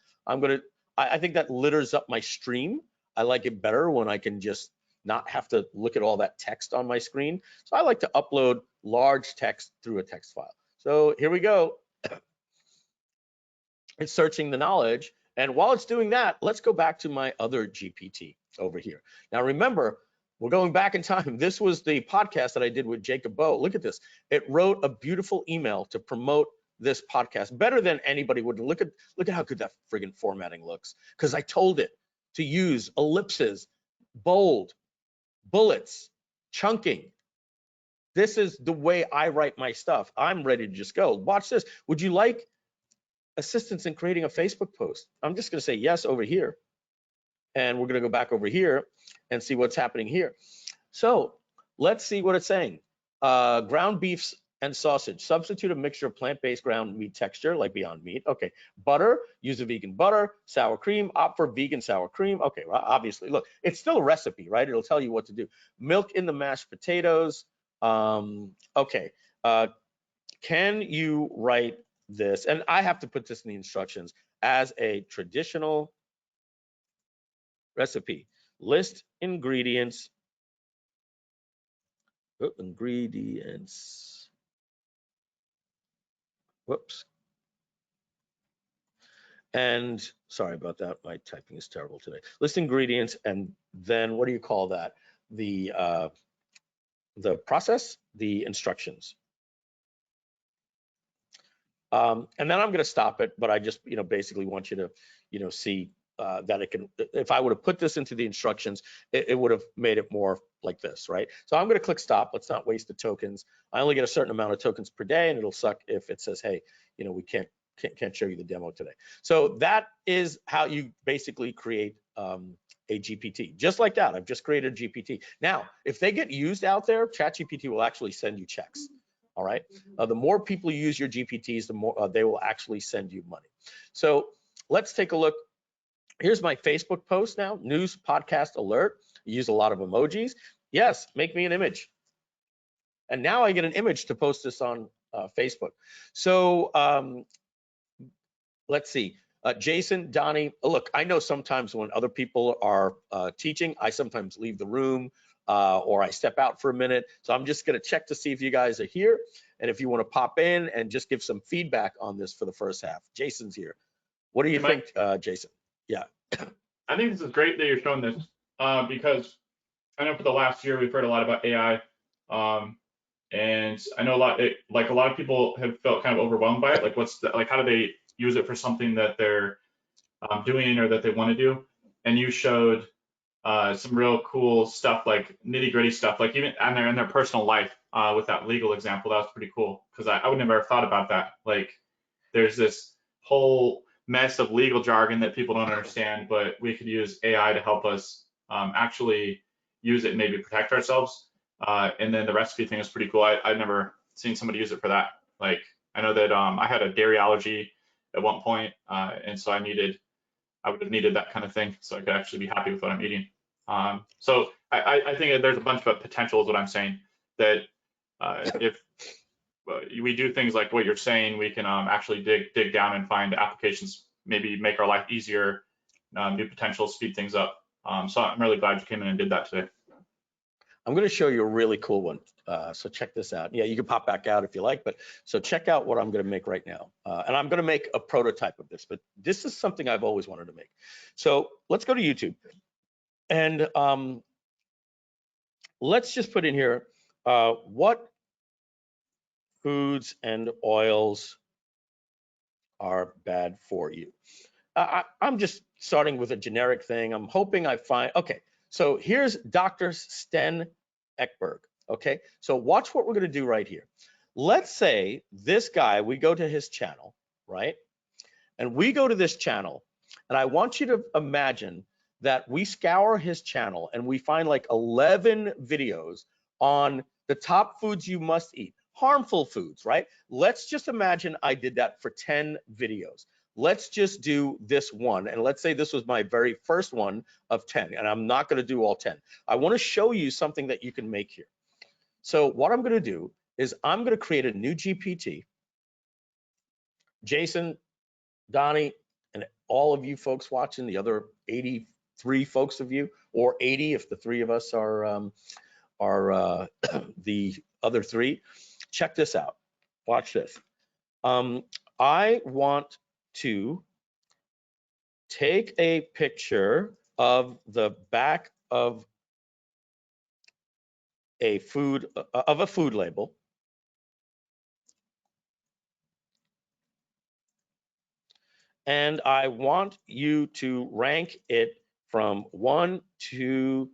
I think that litters up my stream. I like it better when I can just not have to look at all that text on my screen. So I like to upload large text through a text file. So here we go. It's searching the knowledge. And while it's doing that, let's go back to my other GPT over here. Now, remember, we're going back in time. This was the podcast that I did with Jacob Bowe. Look at this. It wrote a beautiful email to promote this podcast better than anybody would. Look at how good that friggin' formatting looks. Because I told it to use ellipses, bold, bullets, chunking. This is the way I write my stuff. I'm ready to just go. Watch this. Would you like assistance in creating a Facebook post? I'm just going to say yes over here. And we're going to go back over here and see what's happening here. So let's see what it's saying. Ground beefs and sausage. Substitute a mixture of plant-based ground meat texture, like Beyond Meat. Okay. Butter, use a vegan butter. Sour cream, opt for vegan sour cream. Okay, well, obviously, look, it's still a recipe, right? It'll tell you what to do. Milk in the mashed potatoes. Okay. Can you write this? And I have to put this in the instructions as a traditional recipe. List ingredients. Ingredients. Whoops. And sorry about that. My typing is terrible today. List ingredients, and then what do you call that? The process, the instructions. And then I'm going to stop it, but I just, you know, basically want you to, you know, see that it can, if I would have put this into the instructions, it would have made it more like this, right? So I'm going to click stop. Let's not waste the tokens. I only get a certain amount of tokens per day, and it'll suck if it says, hey, you know, we can't show you the demo today. So that is how you basically create a GPT. Just like that, I've just created a GPT. Now, if they get used out there, ChatGPT will actually send you checks. All right. The more people use your GPTs, the more they will actually send you money. So let's take a look. Here's my Facebook post now. News podcast alert. Use a lot of emojis. Yes, make me an image. And now I get an image to post this on Facebook. So let's see. Jason, Donnie, look, I know sometimes when other people are teaching, I sometimes leave the room. Or I step out for a minute. So I'm just gonna check to see if you guys are here. And if you wanna pop in and just give some feedback on this for the first half. Jason's here. What do you think, Jason? Yeah. I think this is great that you're showing this because I know for the last year, we've heard a lot about AI. And I know a lot of people have felt kind of overwhelmed by it. Like how do they use it for something that they're doing or that they wanna do? And you showed some real cool stuff, like nitty gritty stuff, like even in their personal life with that legal example. That was pretty cool because I would never have thought about that. Like there's this whole mess of legal jargon that people don't understand, but we could use AI to help us actually use it and maybe protect ourselves. And then the recipe thing is pretty cool. I've never seen somebody use it for that. Like, I know that I had a dairy allergy at one point, and so I would have needed that kind of thing so I could actually be happy with what I'm eating. So I think that there's a bunch of potential is what I'm saying, that if we do things like what you're saying, we can actually dig down and find applications, maybe make our life easier, new potential, speed things up. So I'm really glad you came in and did that today. I'm going to show you a really cool one. So check this out. Yeah, you can pop back out if you like, but so check out what I'm going to make right now. And I'm going to make a prototype of this, but this is something I've always wanted to make. So let's go to YouTube. And let's just put in here, what foods and oils are bad for you. I'm just starting with a generic thing. I'm hoping I find, okay, so here's Dr. Sten Ekberg, okay? So watch what we're gonna do right here. Let's say this guy, we go to his channel, right? And we go to this channel, and I want you to imagine that we scour his channel and we find like 11 videos on the top foods you must eat, harmful foods, right? Let's just imagine I did that for 10 videos. Let's just do this one. And let's say this was my very first one of 10, and I'm not gonna do all 10. I wanna show you something that you can make here. So what I'm gonna do is I'm gonna create a new GPT. Jason, Donnie, and all of you folks watching, the other 83 folks of you, or 80 if the three of us are the other three, check this out. Watch this. I want to take a picture of the back of a food label, and I want you to rank it from 1 to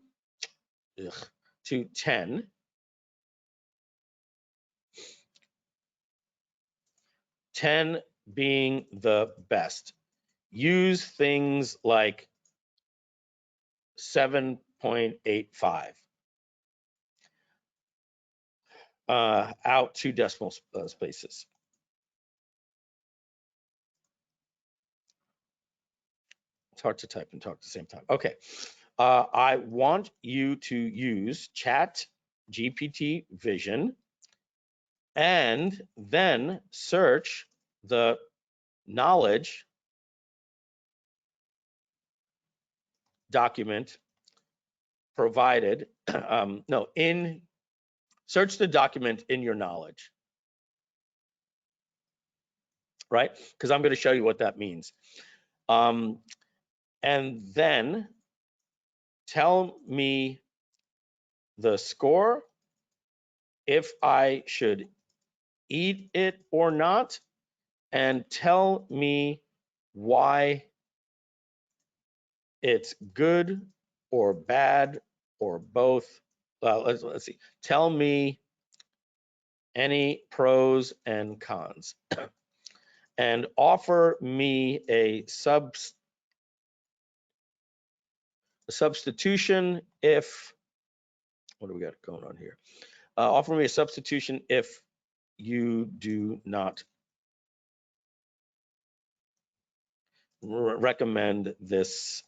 10. 10 being the best. Use things like 7.85 out 2 decimal spaces. It's hard to type and talk at the same time. Okay, I want you to use Chat GPT Vision and then search the knowledge document provided, search the document in your knowledge, right? Because I'm going to show you what that means. And then tell me the score, if I should eat it or not, and tell me why it's good or bad or both. Let's see. Tell me any pros and cons, and offer me a substitution if, what do we got going on here? Offer me a substitution if you do not recommend this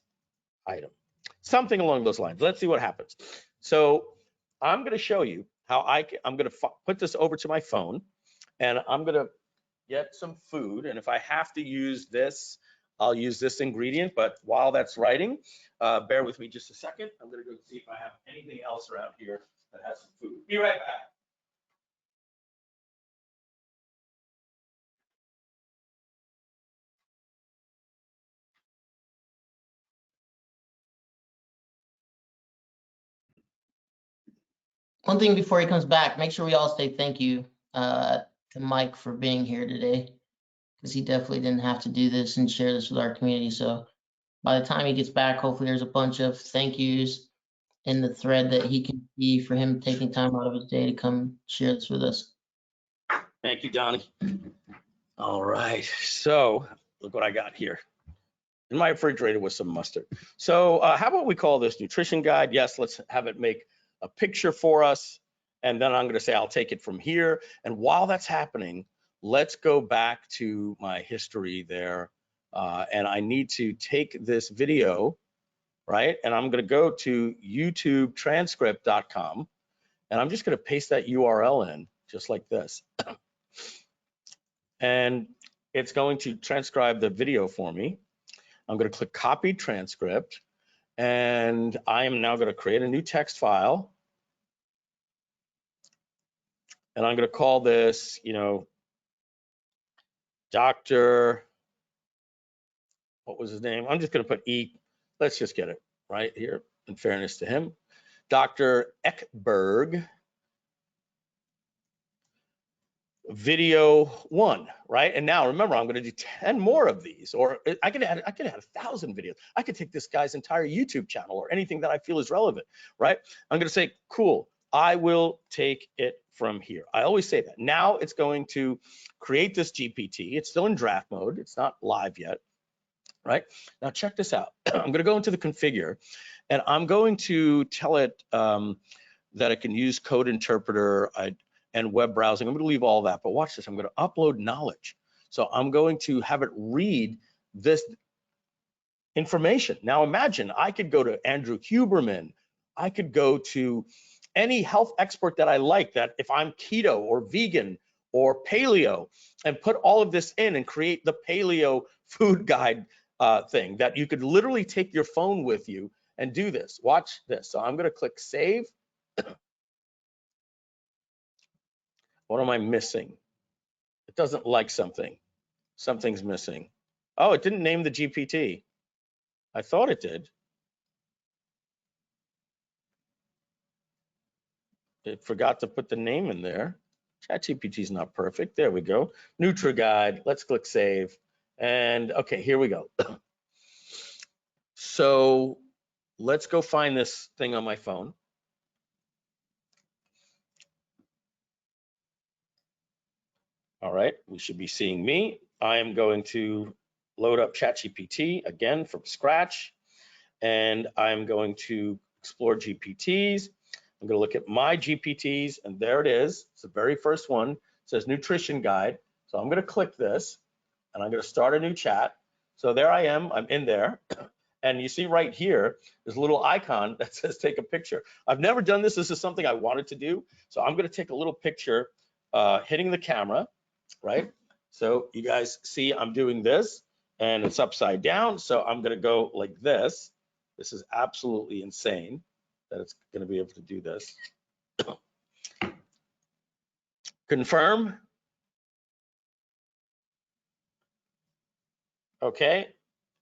item. Something along those lines. Let's see what happens. So I'm going to show you how I'm going to put this over to my phone, and I'm going to get some food. And if I have to use this, I'll use this ingredient. But while that's writing, bear with me just a second. I'm going to go see if I have anything else around here that has some food. Be right back. One thing before he comes back, make sure we all say thank you to Mike for being here today, because he definitely didn't have to do this and share this with our community. So by the time he gets back, hopefully there's a bunch of thank yous in the thread that he can see for him taking time out of his day to come share this with us. Thank you, Donnie. All right, so look what I got here. In my refrigerator with some mustard. So how about we call this nutrition guide? Yes, let's have it make a picture for us. And then I'm going to say, I'll take it from here. And while that's happening, let's go back to my history there. And I need to take this video, right? And I'm going to go to youtubetranscript.com. And I'm just going to paste that URL in just like this. And it's going to transcribe the video for me. I'm going to click copy transcript, and I am now going to create a new text file. And I'm going to call this, Dr. What was his name? I'm just going to put E. Let's just get it right here in fairness to him. Dr. Ekberg. Video 1, right? And now remember, I'm going to do 10 more of these, or I could add 1,000 videos. I could take this guy's entire YouTube channel or anything that I feel is relevant, right? I'm going to say, cool, I will take it from here. I always say that. Now it's going to create this GPT. It's still in draft mode. It's not live yet, right? Now check this out. I'm going to go into the configure, and I'm going to tell it that it can use code interpreter and web browsing. I'm going to leave all that, but watch this. I'm going to upload knowledge. So I'm going to have it read this information. Now imagine I could go to Andrew Huberman. I could go to any health expert that I like, that if I'm keto or vegan or paleo, and put all of this in and create the paleo food guide thing that you could literally take your phone with you and do this. Watch this. So I'm going to click save. What am I missing? It doesn't like something. Something's missing. Oh, it didn't name the GPT. I thought it did. It forgot to put the name in there. ChatGPT is not perfect. There we go. NutriGuide. Let's click save. And okay, here we go. So let's go find this thing on my phone. All right, we should be seeing me. I am going to load up ChatGPT again from scratch, and I'm going to explore GPTs. I'm going to look at my GPTs, and there it is. It's the very first one. It says nutrition guide. So I'm going to click this, and I'm going to start a new chat. So there I am. I'm in there. And you see right here, there's a little icon that says take a picture. I've never done this. This is something I wanted to do. So I'm going to take a little picture hitting the camera, right? So you guys see I'm doing this, and it's upside down. So I'm going to go like this. This is absolutely insane that it's going to be able to do this. Confirm. Okay.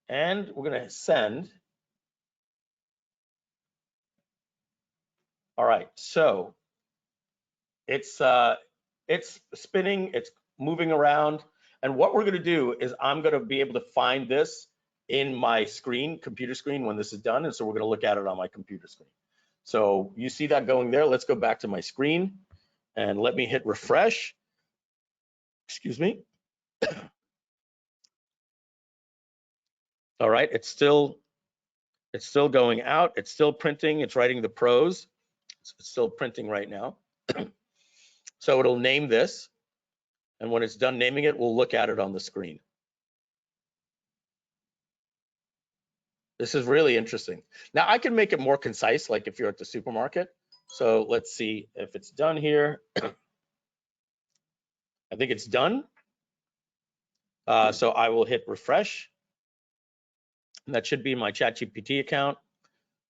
And we're going to send. All right. So it's spinning, it's moving around. And what we're going to do is I'm going to be able to find this in my screen, computer screen, when this is done. And so we're going to look at it on my computer screen. So you see that going there. Let's go back to my screen and let me hit refresh. Excuse me. All right, it's still going out. It's still printing. It's writing the pros. It's still printing right now. So it'll name this. And when it's done naming it, we'll look at it on the screen. This is really interesting. Now I can make it more concise, like if you're at the supermarket. So let's see if it's done here. I think it's done. So I will hit refresh. And that should be my ChatGPT account.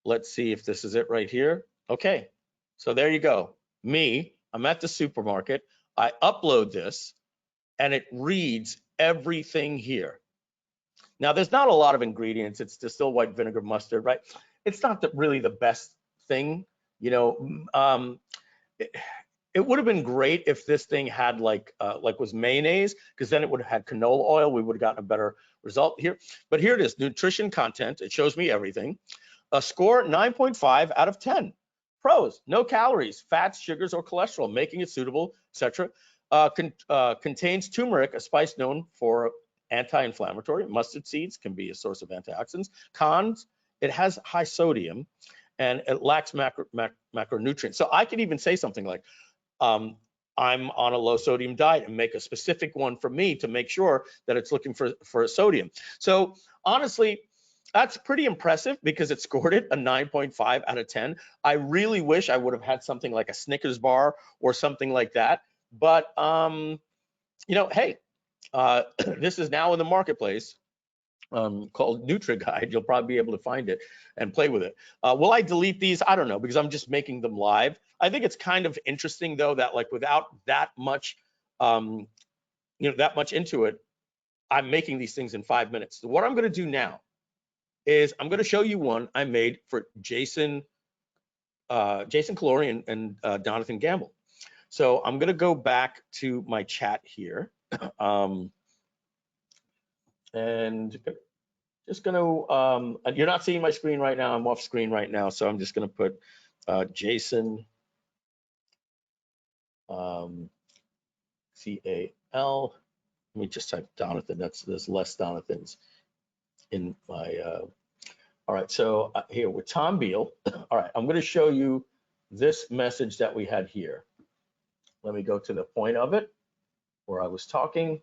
Let's see if this is it right here. Okay, so there you go. Me, I'm at the supermarket. I upload this, and it reads everything here. Now, there's not a lot of ingredients. It's distilled white vinegar mustard, right? It's not really the best thing, you know. It would have been great if this thing had like was mayonnaise, because then it would have had canola oil. We would have gotten a better result here. But here it is, nutrition content. It shows me everything. A score 9.5 out of 10. Pros: no calories, fats, sugars, or cholesterol, making it suitable, etc. contains turmeric, a spice known for anti-inflammatory. Mustard seeds can be a source of antioxidants. Cons, it has high sodium and it lacks macronutrients. So I could even say something like, I'm on a low sodium diet, and make a specific one for me to make sure that it's looking for a sodium. So honestly, that's pretty impressive because it scored it a 9.5 out of 10. I really wish I would have had something like a Snickers bar or something like that. But, you know, hey, this is now in the marketplace called NutriGuide. You'll probably be able to find it and play with it. Will I delete these? I don't know, because I'm just making them live. I think it's kind of interesting though, that like without that much, you know, that much into it, I'm making these things in 5 minutes. So what I'm going to do now is I'm going to show you one I made for Jason Calori and Jonathan Gamble. So I'm going to go back to my chat here. And just going to, you're not seeing my screen right now. I'm off screen right now. So I'm just going to put Jason, C-A-L. Let me just type Jonathan. There's less Jonathans in my, all right. So here with Tom Beal. All right. I'm going to show you this message that we had here. Let me go to the point of it where I was talking.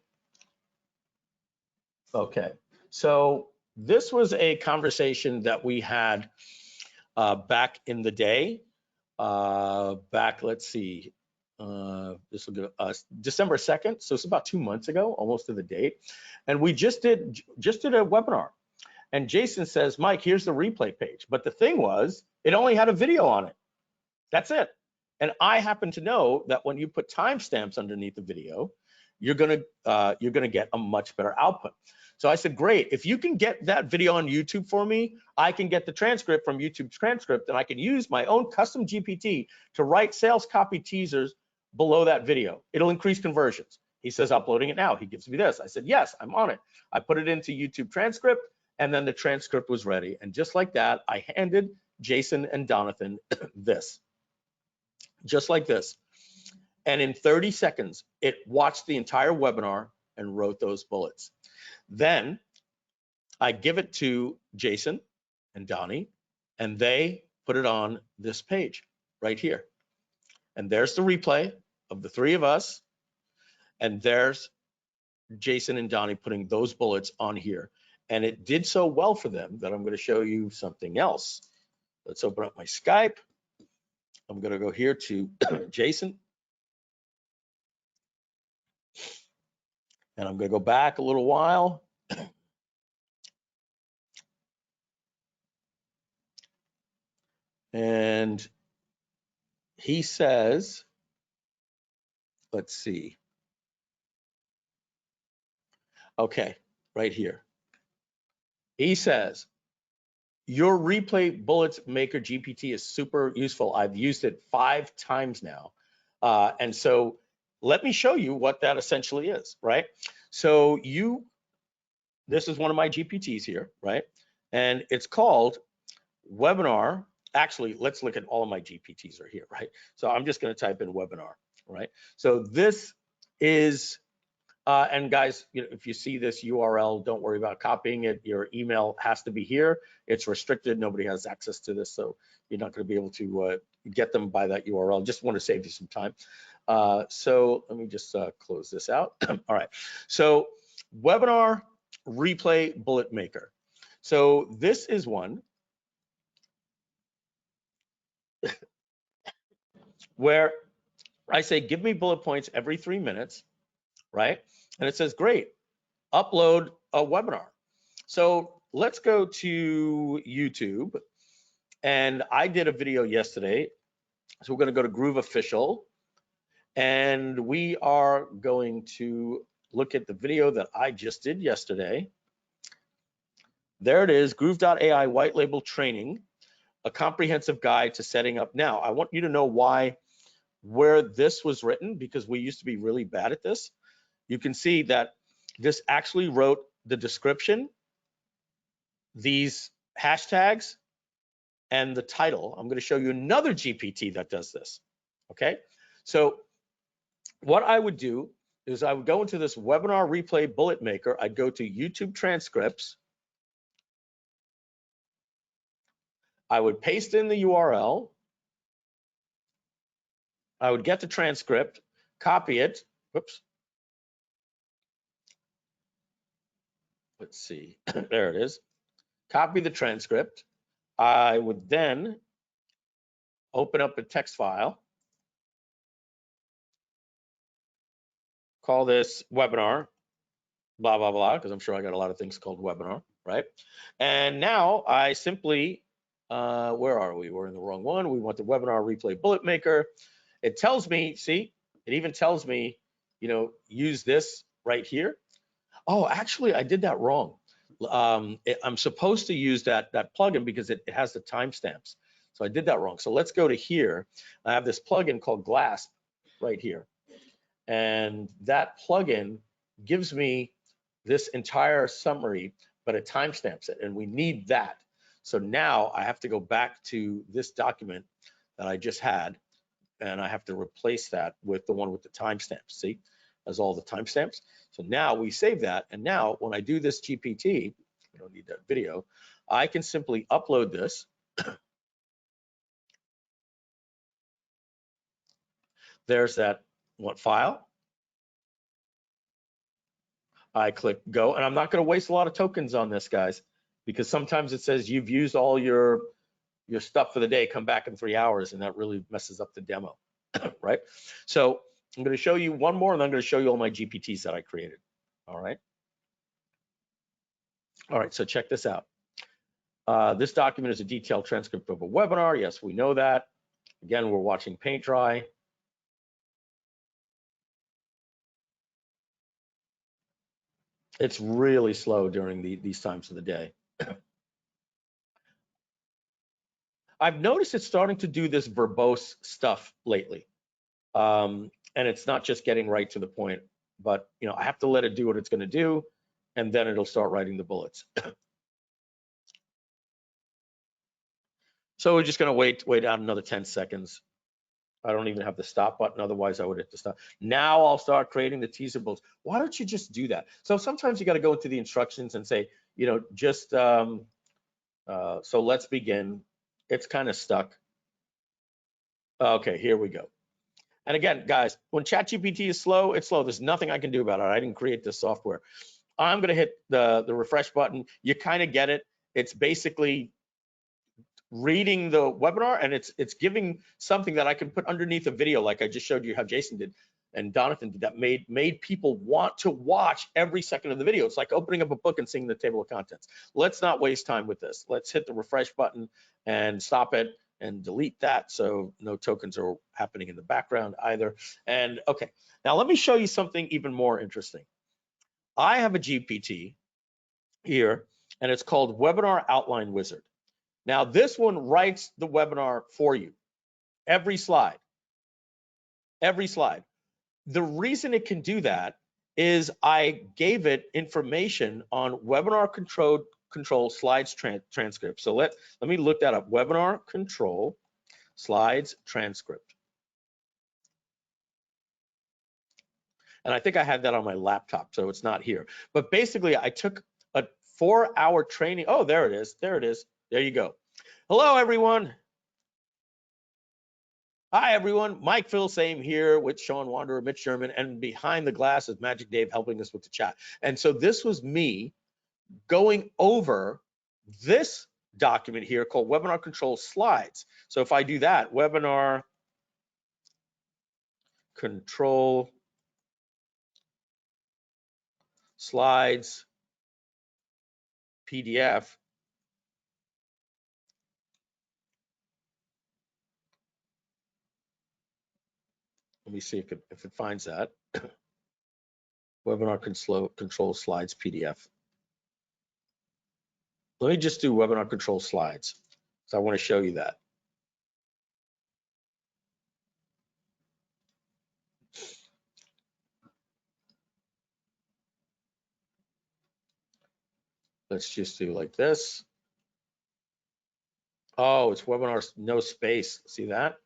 Okay. So this was a conversation that we had back in the day, let's see, this will go December 2nd. So it's about 2 months ago, almost to the date. And we just did a webinar. And Jason says, Mike, here's the replay page. But the thing was, it only had a video on it. That's it. And I happen to know that when you put timestamps underneath the video, you're gonna get a much better output. So I said, great, if you can get that video on YouTube for me, I can get the transcript from YouTube's transcript, and I can use my own custom GPT to write sales copy teasers below that video. It'll increase conversions. He says, uploading it now. He gives me this. I said, yes, I'm on it. I put it into YouTube transcript, and then the transcript was ready. And just like that, I handed Jason and Jonathan this, just like this. And in 30 seconds, it watched the entire webinar and wrote those bullets. Then I give it to Jason and Donnie, and they put it on this page right here. And there's the replay of the three of us. And there's Jason and Donnie putting those bullets on here. And it did so well for them that I'm going to show you something else. Let's open up my Skype. I'm going to go here to Jason. And I'm going to go back a little while. And he says, let's see. Okay, right here. He says, your replay bullets maker GPT is super useful. I've used it 5 times now. And so let me show you what that essentially is, right? So this is one of my GPTs here, right? And it's called webinar. Actually, let's look at all of my GPTs are here, right? So I'm just going to type in webinar, right? So this is, and guys, you know, if you see this URL, don't worry about copying it. Your email has to be here. It's restricted. Nobody has access to this, so you're not going to be able to get them by that URL. Just want to save you some time. So let me just close this out. All right. So webinar replay bullet maker. So this is one where I say, give me bullet points every 3 minutes, right? And it says, great, upload a webinar. So let's go to YouTube. And I did a video yesterday. So we're going to go to Groove Official. And we are going to look at the video that I just did yesterday. There it is, Groove.ai white label training, a comprehensive guide to setting up. Now, I want you to know where this was written, because we used to be really bad at this. You can see that this actually wrote the description, these hashtags, and the title. I'm going to show you another GPT that does this. Okay, so what I would do is I would go into this webinar replay bullet maker. I'd go to YouTube transcripts. I would paste in the URL. I would get the transcript, copy it. Whoops. Let's see. There it is. Copy the transcript. I would then open up a text file. Call this webinar, blah, blah, blah, because I'm sure I got a lot of things called webinar, right? And now I simply, where are we? We're in the wrong one. We want the webinar replay bullet maker. It tells me, see, it even tells me, you know, use this right here. Oh, actually, I did that wrong. I'm supposed to use that plugin because it has the timestamps. So I did that wrong. So let's go to here. I have this plugin called Glasp right here. And that plugin gives me this entire summary, but it timestamps it, and we need that. So now I have to go back to this document that I just had, and I have to replace that with the one with the timestamps. See, as all the timestamps. So now we save that, and now when I do this GPT, we don't need that video, I can simply upload this. There's that one file. I click go, and I'm not going to waste a lot of tokens on this, guys, because sometimes it says you've used all your stuff for the day, come back in 3 hours, and that really messes up the demo, right? So I'm going to show you one more, and I'm going to show you all my GPTs that I created. All right. All right, so check this out. This document is a detailed transcript of a webinar. Yes, we know that. Again, we're watching paint dry. It's really slow during these times of the day. I've noticed it's starting to do this verbose stuff lately. And it's not just getting right to the point, but you know, I have to let it do what it's going to do, and then it'll start writing the bullets. So we're just going to wait out another 10 seconds. I don't even have the stop button, otherwise I would hit the stop. Now I'll start creating the teaser bullets. Why don't you just do that? So sometimes you got to go into the instructions and say, you know, just so let's begin. It's kind of stuck. Okay, here we go. And again, guys, when ChatGPT is slow, it's slow. There's nothing I can do about it. I didn't create this software. I'm going to hit the refresh button. You kind of get it. It's basically reading the webinar, and it's giving something that I can put underneath a video, like I just showed you how Jason did and Donathan did, that made people want to watch every second of the video. It's like opening up a book and seeing the table of contents. Let's not waste time with this. Let's hit the refresh button and stop it and delete that, so no tokens are happening in the background either. And okay, now let me show you something even more interesting. I have a GPT here, and it's called Webinar Outline Wizard. Now this one writes the webinar for you, every slide. The reason it can do that is I gave it information on webinar control slides transcript. So let me look that up. Webinar control slides transcript. And I think I had that on my laptop, so it's not here. But basically, I took a 4-hour training. Oh, there it is. There you go. Hello, everyone. Hi, everyone. Mike Filsaime here with Sean Wanderer, Mitch Sherman, and behind the glass is Magic Dave helping us with the chat. And so this was me going over this document here called Webinar Control Slides. So if I do that, Webinar Control Slides PDF. Let me see if it finds that. Webinar Control Slides PDF. Let me just do Webinar Control Slides. So I want to show you that. Let's just do like this. Oh, it's webinar, no space. See that?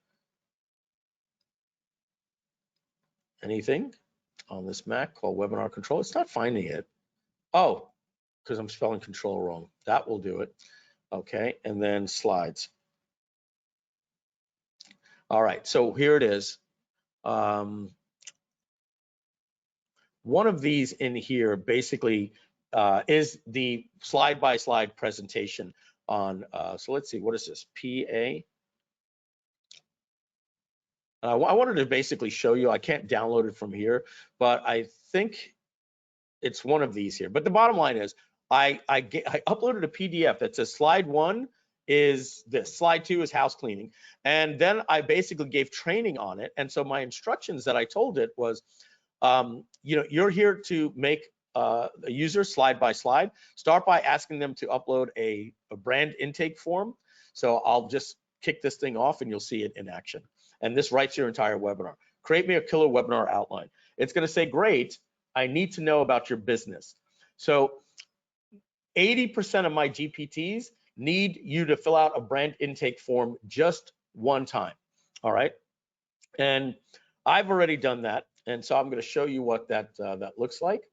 anything on this Mac called webinar control. It's not finding it. Oh, because I'm spelling control wrong. That will do it. Okay, and then slides. All right, so here it is. One of these in here basically is the slide-by-slide presentation on, so let's see, what is this, PA? I wanted to basically show you, I can't download it from here, but I think it's one of these here. But the bottom line is, I uploaded a PDF that says slide 1 is this, slide 2 is house cleaning. And then I basically gave training on it. And so my instructions that I told it was, you're here to make a user slide by slide. Start by asking them to upload a brand intake form. So I'll just kick this thing off and you'll see it in action. And this writes your entire webinar. Create me a killer webinar outline. It's going to say, great, I need to know about your business. So 80% of my GPTs need you to fill out a brand intake form just one time. All right. And I've already done that. And so I'm going to show you what that looks like.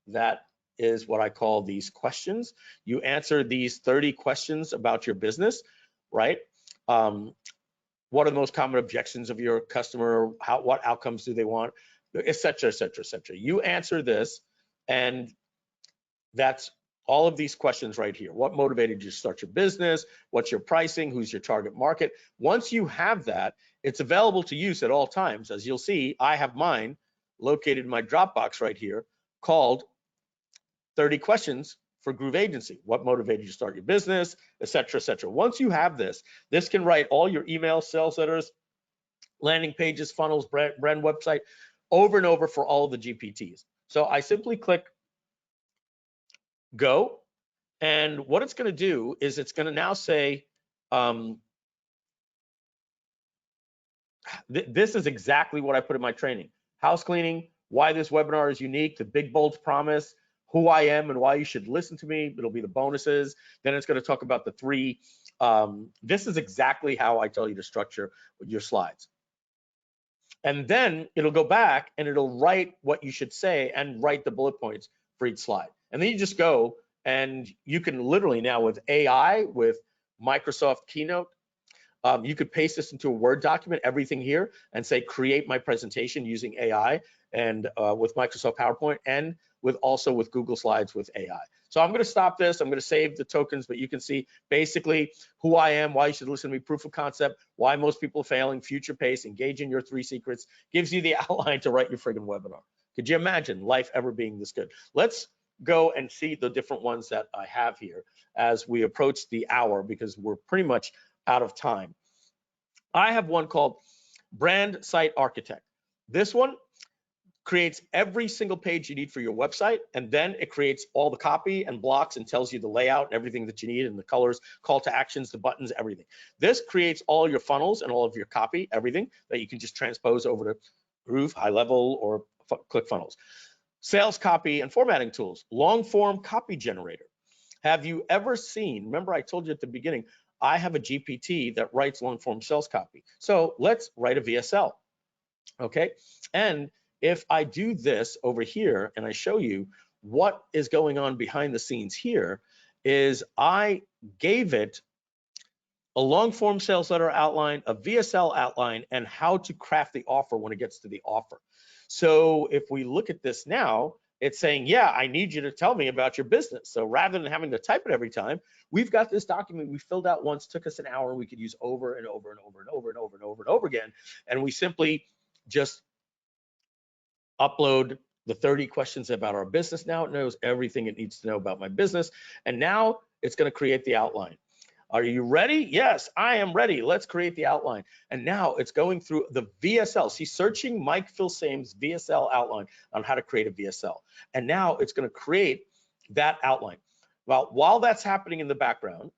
That is what I call these questions. You answer these 30 questions about your business, right? What are the most common objections of your customer? What outcomes do they want? Et cetera, et cetera, et cetera. You answer this, and that's all of these questions right here. What motivated you to start your business? What's your pricing? Who's your target market? Once you have that, it's available to use at all times. As you'll see, I have mine located in my Dropbox right here called 30 questions for Groove Agency. What motivated you to start your business, et cetera, et cetera. Once you have this, this can write all your emails, sales letters, landing pages, funnels, brand website, over and over for all of the GPTs. So I simply click go, and what it's going to do is it's going to now say, this is exactly what I put in my training. House cleaning, why this webinar is unique, the big bold promise, who I am and why you should listen to me. It'll be the bonuses. Then it's going to talk about the 3. This is exactly how I tell you to structure your slides. And then it'll go back and it'll write what you should say and write the bullet points for each slide. And then you just go, and you can literally now, with AI, with Microsoft Keynote, you could paste this into a Word document, everything here, and say, create my presentation using AI, and with Microsoft PowerPoint, and also with Google Slides with AI. So I'm going to stop this. I'm going to save the tokens, but you can see basically who I am, why you should listen to me, proof of concept, why most people are failing, future pace, engage in your 3 secrets, gives you the outline to write your friggin' webinar. Could you imagine life ever being this good? Let's go and see the different ones that I have here as we approach the hour, because we're pretty much out of time. I have one called Brand Site Architect. This one creates every single page you need for your website, and then it creates all the copy and blocks and tells you the layout and everything that you need, and the colors, call to actions, the buttons, everything. This creates all your funnels and all of your copy, everything that you can just transpose over to Groove, High Level, or ClickFunnels. Sales copy and formatting tools, long form copy generator. Have you ever seen, remember I told you at the beginning, I have a GPT that writes long form sales copy. So let's write a VSL, okay? And if I do this over here and I show you what is going on behind the scenes here, is I gave it a long form sales letter outline, a VSL outline, and how to craft the offer when it gets to the offer. So if we look at this now, it's saying, yeah, I need you to tell me about your business. So rather than having to type it every time, we've got this document we filled out once, took us an hour, we could use over and over and over and over and over and over and over again. And we simply just upload the 30 questions about our business. Now it knows everything it needs to know about my business. And now it's going to create the outline. Are you ready? Yes, I am ready. Let's create the outline. And now it's going through the VSL. See, searching Mike Filsaime's VSL outline on how to create a VSL. And now it's going to create that outline. Well, while that's happening in the background,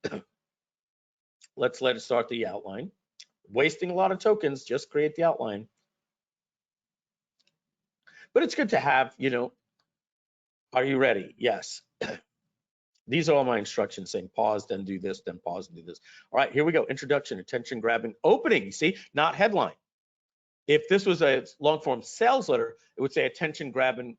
let's let it start the outline. Wasting a lot of tokens, just create the outline. But it's good to have, are you ready? Yes. These are all my instructions saying pause, then do this, then pause and do this. All right, here we go. Introduction, attention grabbing, opening. You see, not headline. If this was a long form sales letter, it would say attention grabbing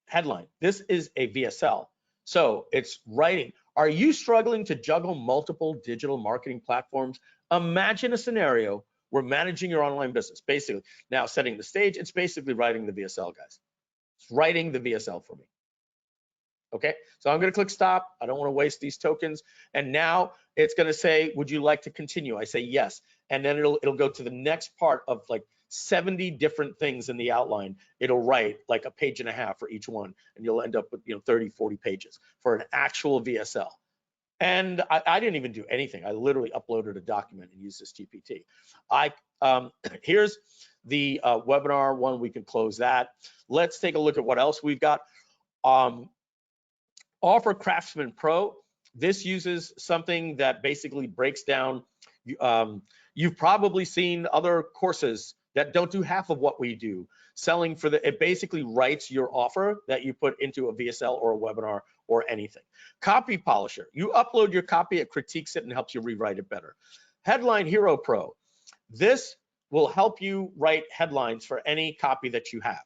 headline. This is a VSL. So it's writing. Are you struggling to juggle multiple digital marketing platforms? Imagine a scenario where managing your online business, basically. Now setting the stage, it's basically writing the VSL, guys. It's writing the VSL for me. Okay, so I'm going to click stop. I don't want to waste these tokens. And now it's going to say, would you like to continue? I say yes. And then it'll go to the next part of like 70 different things in the outline. It'll write like a page and a half for each one. And you'll end up with 30, 40 pages for an actual VSL. And I didn't even do anything. I literally uploaded a document and used this GPT. Here's the webinar one. We can close that. Let's take a look at what else we've got. Offer Craftsman Pro. This uses something that basically breaks down. You've probably seen other courses that don't do half of what we do. Selling for it basically writes your offer that you put into a VSL or a webinar or anything. Copy Polisher. You upload your copy, it critiques it and helps you rewrite it better. Headline Hero Pro. This will help you write headlines for any copy that you have.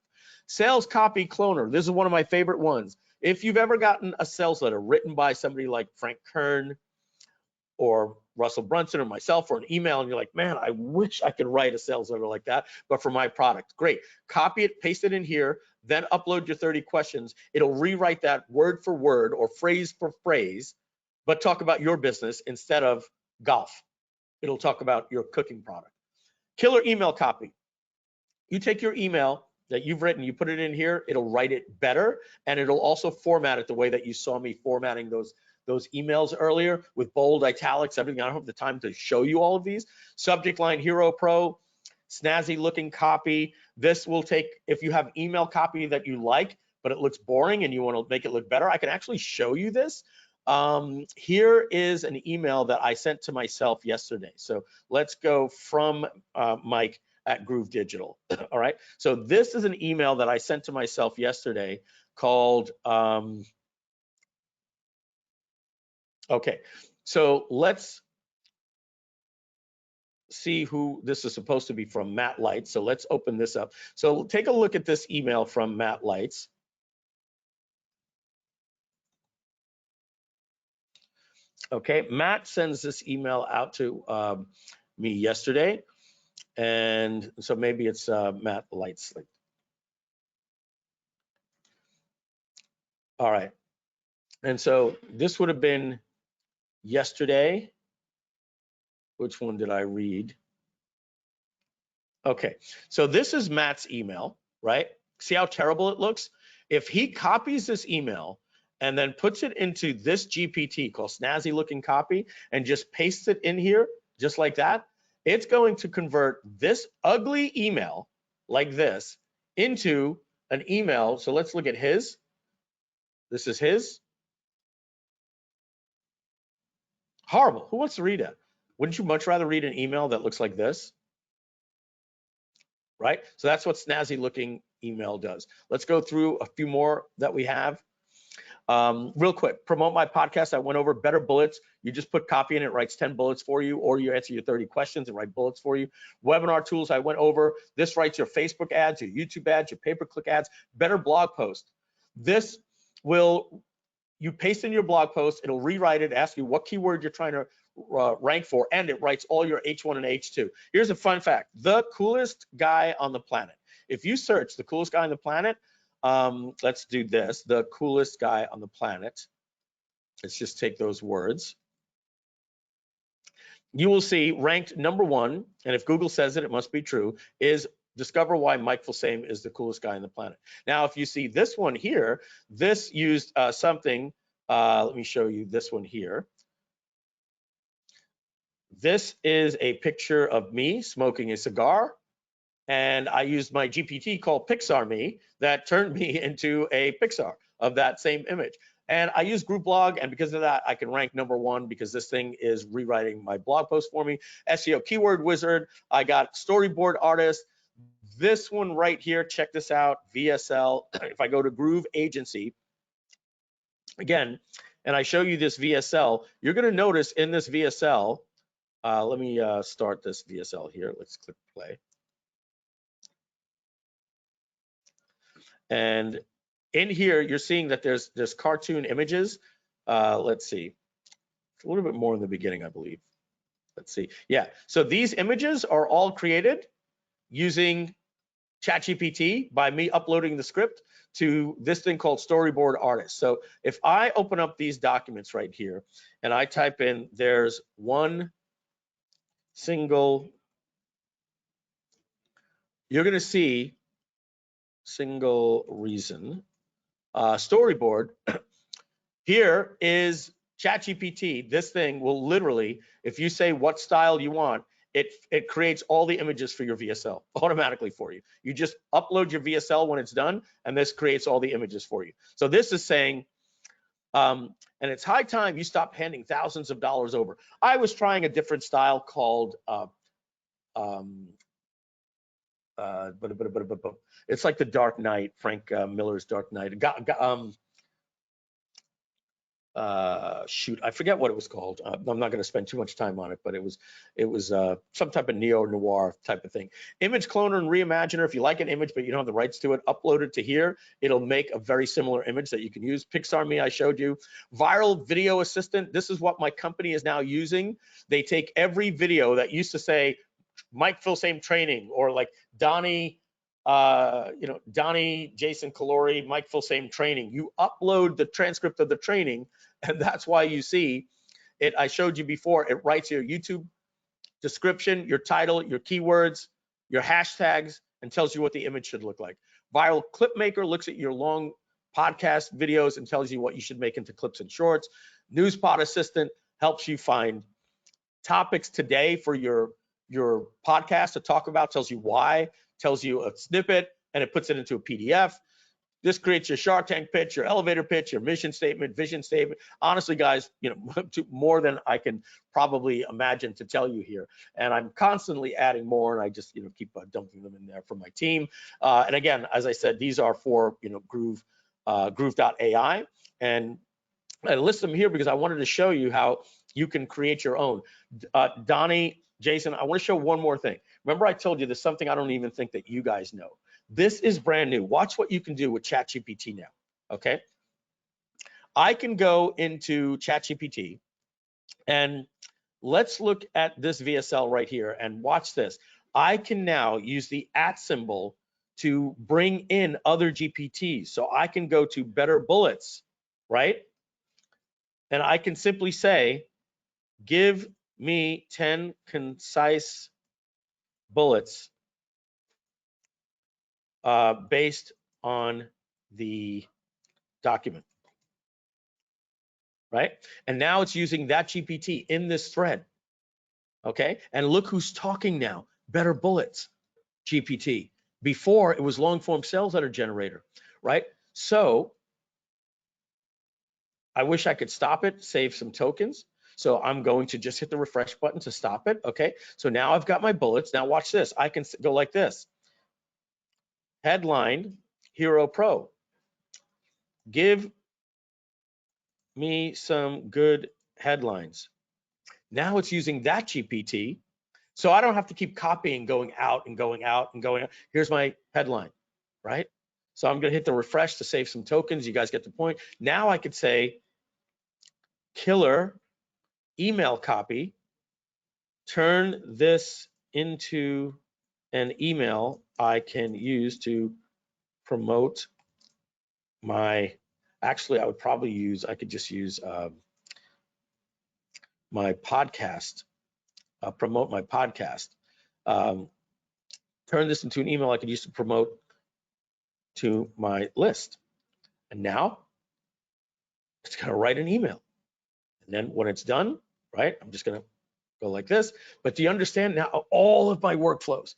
Sales Copy Cloner. This is one of my favorite ones. If you've ever gotten a sales letter written by somebody like Frank Kern or Russell Brunson or myself, or an email, and you're like, man, I wish I could write a sales letter like that, but for my product, great. Copy it, paste it in here, then upload your 30 questions. It'll rewrite that word for word or phrase for phrase, but talk about your business instead of golf. It'll talk about your cooking product. Killer Email Copy. You take your email that you've written, you put it in here, it'll write it better, and it'll also format it the way that you saw me formatting those emails earlier with bold, italics, everything. I don't have the time to show you all of these. Subject line Hero Pro, snazzy looking copy. This will take, if you have email copy that you like, but it looks boring and you want to make it look better, I can actually show you this. Here is an email that I sent to myself yesterday. So let's go from Mike at Groove Digital. All right. So this is an email that I sent to myself yesterday called, okay. So let's see who this is supposed to be from, Matt Lights. So let's open this up. So take a look at this email from Matt Lights. Okay, Matt sends this email out to me yesterday. And so maybe it's Matt Lights. All right. And so this would have been yesterday. Which one did I read? Okay, so this is Matt's email, right? See how terrible it looks? If he copies this email and then puts it into this GPT called Snazzy Looking Copy and just pastes it in here, just like that, it's going to convert this ugly email like this into an email. So let's look at his. This is his. Horrible. Who wants to read it? Wouldn't you much rather read an email that looks like this? Right? So that's what Snazzy Looking Email does. Let's go through a few more that we have. Real quick, promote my podcast. I went over better bullets. You just put copy in, it writes 10 bullets for you, or you answer your 30 questions and write bullets for you. Webinar tools, I went over. This writes your Facebook ads, your YouTube ads, your pay-per-click ads, better blog post. This will, you paste in your blog post, it'll rewrite it, ask you what keyword you're trying to rank for, and it writes all your H1 and H2. Here's a fun fact, the coolest guy on the planet. If you search the coolest guy on the planet, let's do this, the coolest guy on the planet. Let's just take those words. You will see ranked #1, and if Google says it, it must be true, is discover why Mike Filsaime is the coolest guy on the planet. Now, if you see this one here, this used something, let me show you this one here. This is a picture of me smoking a cigar, and I used my GPT called Pixar Me that turned me into a Pixar of that same image. And I use Group Blog, and because of that, I can rank #1 because this thing is rewriting my blog post for me. SEO Keyword Wizard, I got Storyboard Artist. This one right here, check this out, VSL. If I go to Groove Agency, again, and I show you this VSL, you're gonna notice in this VSL, Let me start this VSL here. Let's click play. And in here, you're seeing that there's cartoon images. Let's see, a little bit more in the beginning, I believe. Let's see. Yeah, so these images are all created using ChatGPT by me uploading the script to this thing called Storyboard Artist. So if I open up these documents right here and I type in, there's one single, you're going to see single reason storyboard. Here is ChatGPT. This thing will literally, if you say what style you want, it creates all the images for your VSL automatically for you. You just upload your VSL when it's done, and this creates all the images for you. So this is saying, and it's high time you stop handing thousands of dollars over. I was trying a different style called, it's like the Dark Knight, Frank Miller's Dark Knight. Shoot, I forget what it was called. I'm not going to spend too much time on it, but it was some type of neo-noir type of thing. Image cloner and reimaginer. If you like an image but you don't have the rights to it, upload it to here. It'll make a very similar image that you can use. Filsaime, I showed you. Viral video assistant. This is what my company is now using. They take every video that used to say Mike Filsaime training, or like Donnie, Donnie, Jason Calori, Mike Filsaime training. You upload the transcript of the training, and that's why you see it. I showed you before, it writes your YouTube description, your title, your keywords, your hashtags, and tells you what the image should look like. Viral Clip Maker looks at your long podcast videos and tells you what you should make into clips and shorts. Newspot Assistant helps you find topics today for your podcast to talk about, tells you why, tells you a snippet, and it puts it into a PDF. This creates your Shark Tank pitch, your elevator pitch, your mission statement, vision statement. Honestly, guys, more than I can probably imagine to tell you here. And I'm constantly adding more, and I just keep dumping them in there for my team. And again, as I said, these are for Groove.ai, and I list them here because I wanted to show you how you can create your own. Donnie, Jason, I want to show one more thing. Remember, I told you there's something I don't even think that you guys know. This is brand new. Watch what you can do with ChatGPT now, okay? I can go into ChatGPT, and let's look at this VSL right here, and watch this. I can now use the @ symbol to bring in other GPTs. So I can go to Better Bullets, right? And I can simply say, give me 10 concise bullets based on the document, right? And now it's using that GPT in this thread, okay? And look who's talking now, Better Bullets GPT. Before, it was long form sales letter generator, right? So I wish I could stop it, save some tokens. So I'm going to just hit the refresh button to stop it, okay? So now I've got my bullets. Now watch this. I can go like this. Headline, Hero Pro. Give me some good headlines. Now it's using that GPT. So I don't have to keep copying, going out and going out and going out. Here's my headline, right? So I'm gonna hit the refresh to save some tokens. You guys get the point. Now I could say, killer email copy, turn this into an email I can use to promote my, actually I would probably use, I could just use my podcast, promote my podcast. Turn this into an email I could use to promote to my list. And now it's gonna write an email. And then when it's done, right, I'm just gonna go like this. But do you understand now all of my workflows?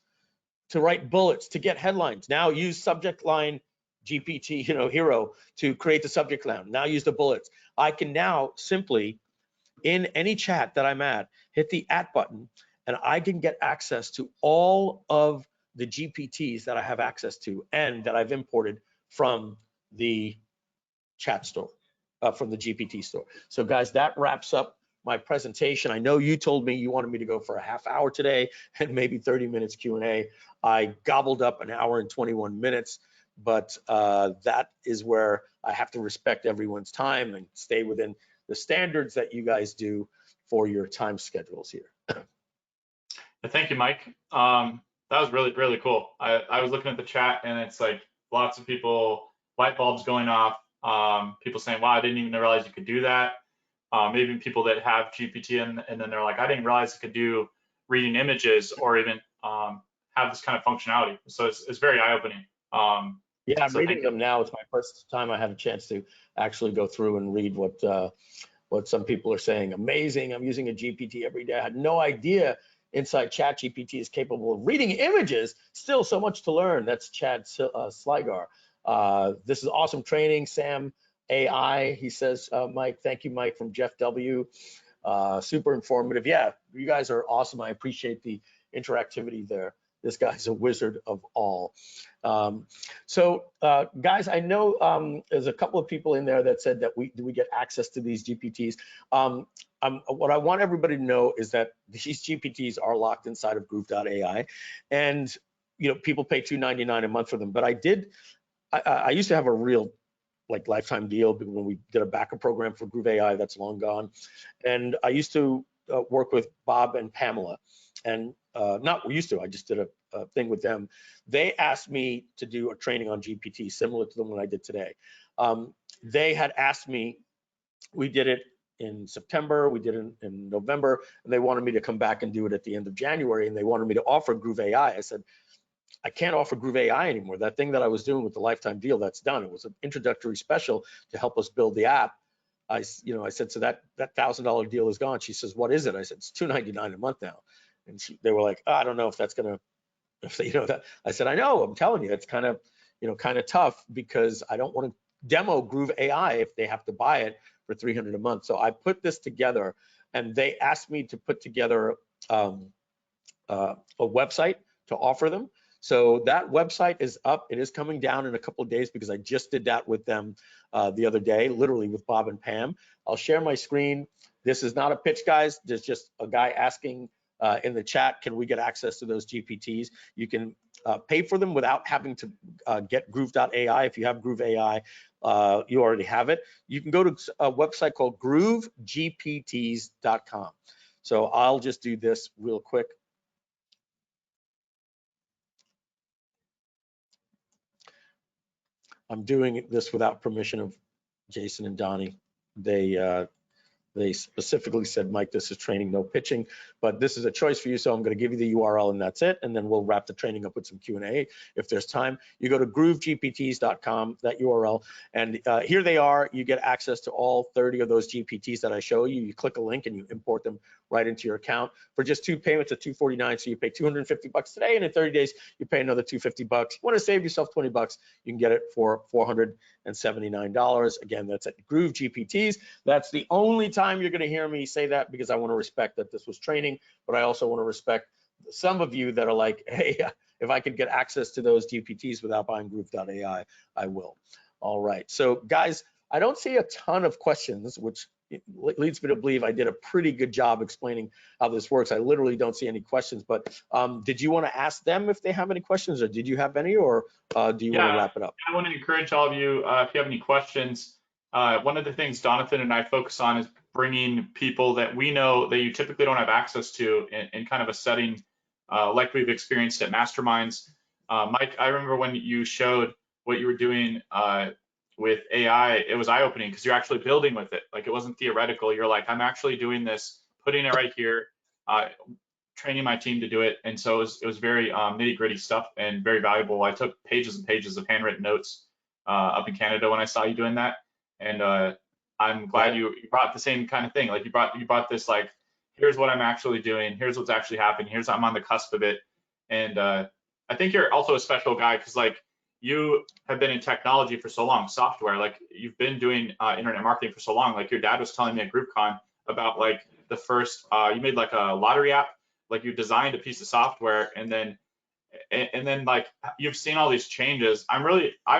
To write bullets, to get headlines. Now use subject line GPT, Hero, to create the subject line. Now use the bullets. I can now simply, in any chat that I'm at, hit the @ button, and I can get access to all of the GPTs that I have access to and that I've imported from the chat store, from the GPT store. So guys, that wraps up my presentation. I know you told me you wanted me to go for a half hour today and maybe 30 minutes Q&A. I gobbled up an hour and 21 minutes, but that is where I have to respect everyone's time and stay within the standards that you guys do for your time schedules here. Thank you, Mike. That was really, really cool. I was looking at the chat and it's like lots of people, light bulbs going off, people saying, wow, I didn't even realize you could do that. Maybe people that have GPT and then they're like, I didn't realize it could do reading images or even have this kind of functionality. So it's very eye-opening. Yeah, I'm so reading them now. It's my first time I had a chance to actually go through and read what some people are saying. Amazing. I'm using a GPT every day. I had no idea inside Chat GPT is capable of reading images. Still so much to learn. That's Chad Sligar. This is awesome training, Sam AI. He says, Mike, thank you, Mike, from Jeff W. Super informative. Yeah, you guys are awesome. I appreciate the interactivity there. This guy's a wizard of all. So guys, I know there's a couple of people in there that said that do we get access to these GPTs? What I want everybody to know is that these GPTs are locked inside of Groove.ai, and people pay $2.99 a month for them. But I used to have a real lifetime deal when we did a backup program for Groove AI. That's long gone. And I used to work with Bob and Pamela, and we used to, I just did a thing with them. They asked me to do a training on GPT similar to the one I did today. They had asked me, we did it in September, we did it in November, and they wanted me to come back and do it at the end of January, and they wanted me to offer Groove AI. I said, I can't offer Groove AI anymore. That thing that I was doing with the lifetime deal, that's done. It was an introductory special to help us build the app. I said, so that $1,000 deal is gone. She says, what is it? I said, it's $2.99 a month now. And they were like, oh, I don't know if that's gonna, that. I said, I know, I'm telling you, it's kind of tough because I don't want to demo Groove AI if they have to buy it for $300 a month. So I put this together, and they asked me to put together a website to offer them. So that website is up. It is coming down in a couple of days because I just did that with them the other day, literally with Bob and Pam. I'll share my screen. This is not a pitch, guys. There's just a guy asking in the chat, can we get access to those GPTs? You can pay for them without having to get Groove.ai. If you have Groove AI, you already have it. You can go to a website called groovegpts.com. So I'll just do this real quick. I'm doing this without permission of Jason and Donnie. They specifically said, Mike, this is training, no pitching, but this is a choice for you. So I'm going to give you the URL and that's it. And then we'll wrap the training up with some Q&A if there's time. You go to groovegpts.com, that URL, and here they are. You get access to all 30 of those GPTs that I show you. You click a link and you import them right into your account for just 2 payments of $249. So you pay $250 today, and in 30 days, you pay another $250. You want to save yourself $20, you can get it for $479. Again, that's at Groove GPTs. That's the only time you're going to hear me say that, because I want to respect that this was training, but I also want to respect some of you that are like, hey, if I could get access to those GPTs without buying Groove.ai, I will. All right, so guys, I don't see a ton of questions, which leads me to believe I did a pretty good job explaining how this works. I literally don't see any questions, but did you want to ask them if they have any questions, or did you have any, or do you want to wrap it up? I want to encourage all of you, if you have any questions, one of the things Jonathan and I focus on is bringing people that we know that you typically don't have access to in kind of a setting like we've experienced at Masterminds. Mike, I remember when you showed what you were doing with AI, it was eye-opening because you're actually building with it. Like, it wasn't theoretical. You're like, I'm actually doing this, putting it right here, training my team to do it. And so it was very nitty-gritty stuff and very valuable. I took pages and pages of handwritten notes up in Canada when I saw you doing that. And I'm glad you brought the same kind of thing. Like, you brought this, like, here's what I'm actually doing. Here's what's actually happening. Here's I'm on the cusp of it. And I think you're also a special guy because, like, you have been in technology for so long, software, like you've been doing internet marketing for so long. Like, your dad was telling me at GroupCon about, like, the first, you made like a lottery app, like you designed a piece of software, and then like you've seen all these changes. I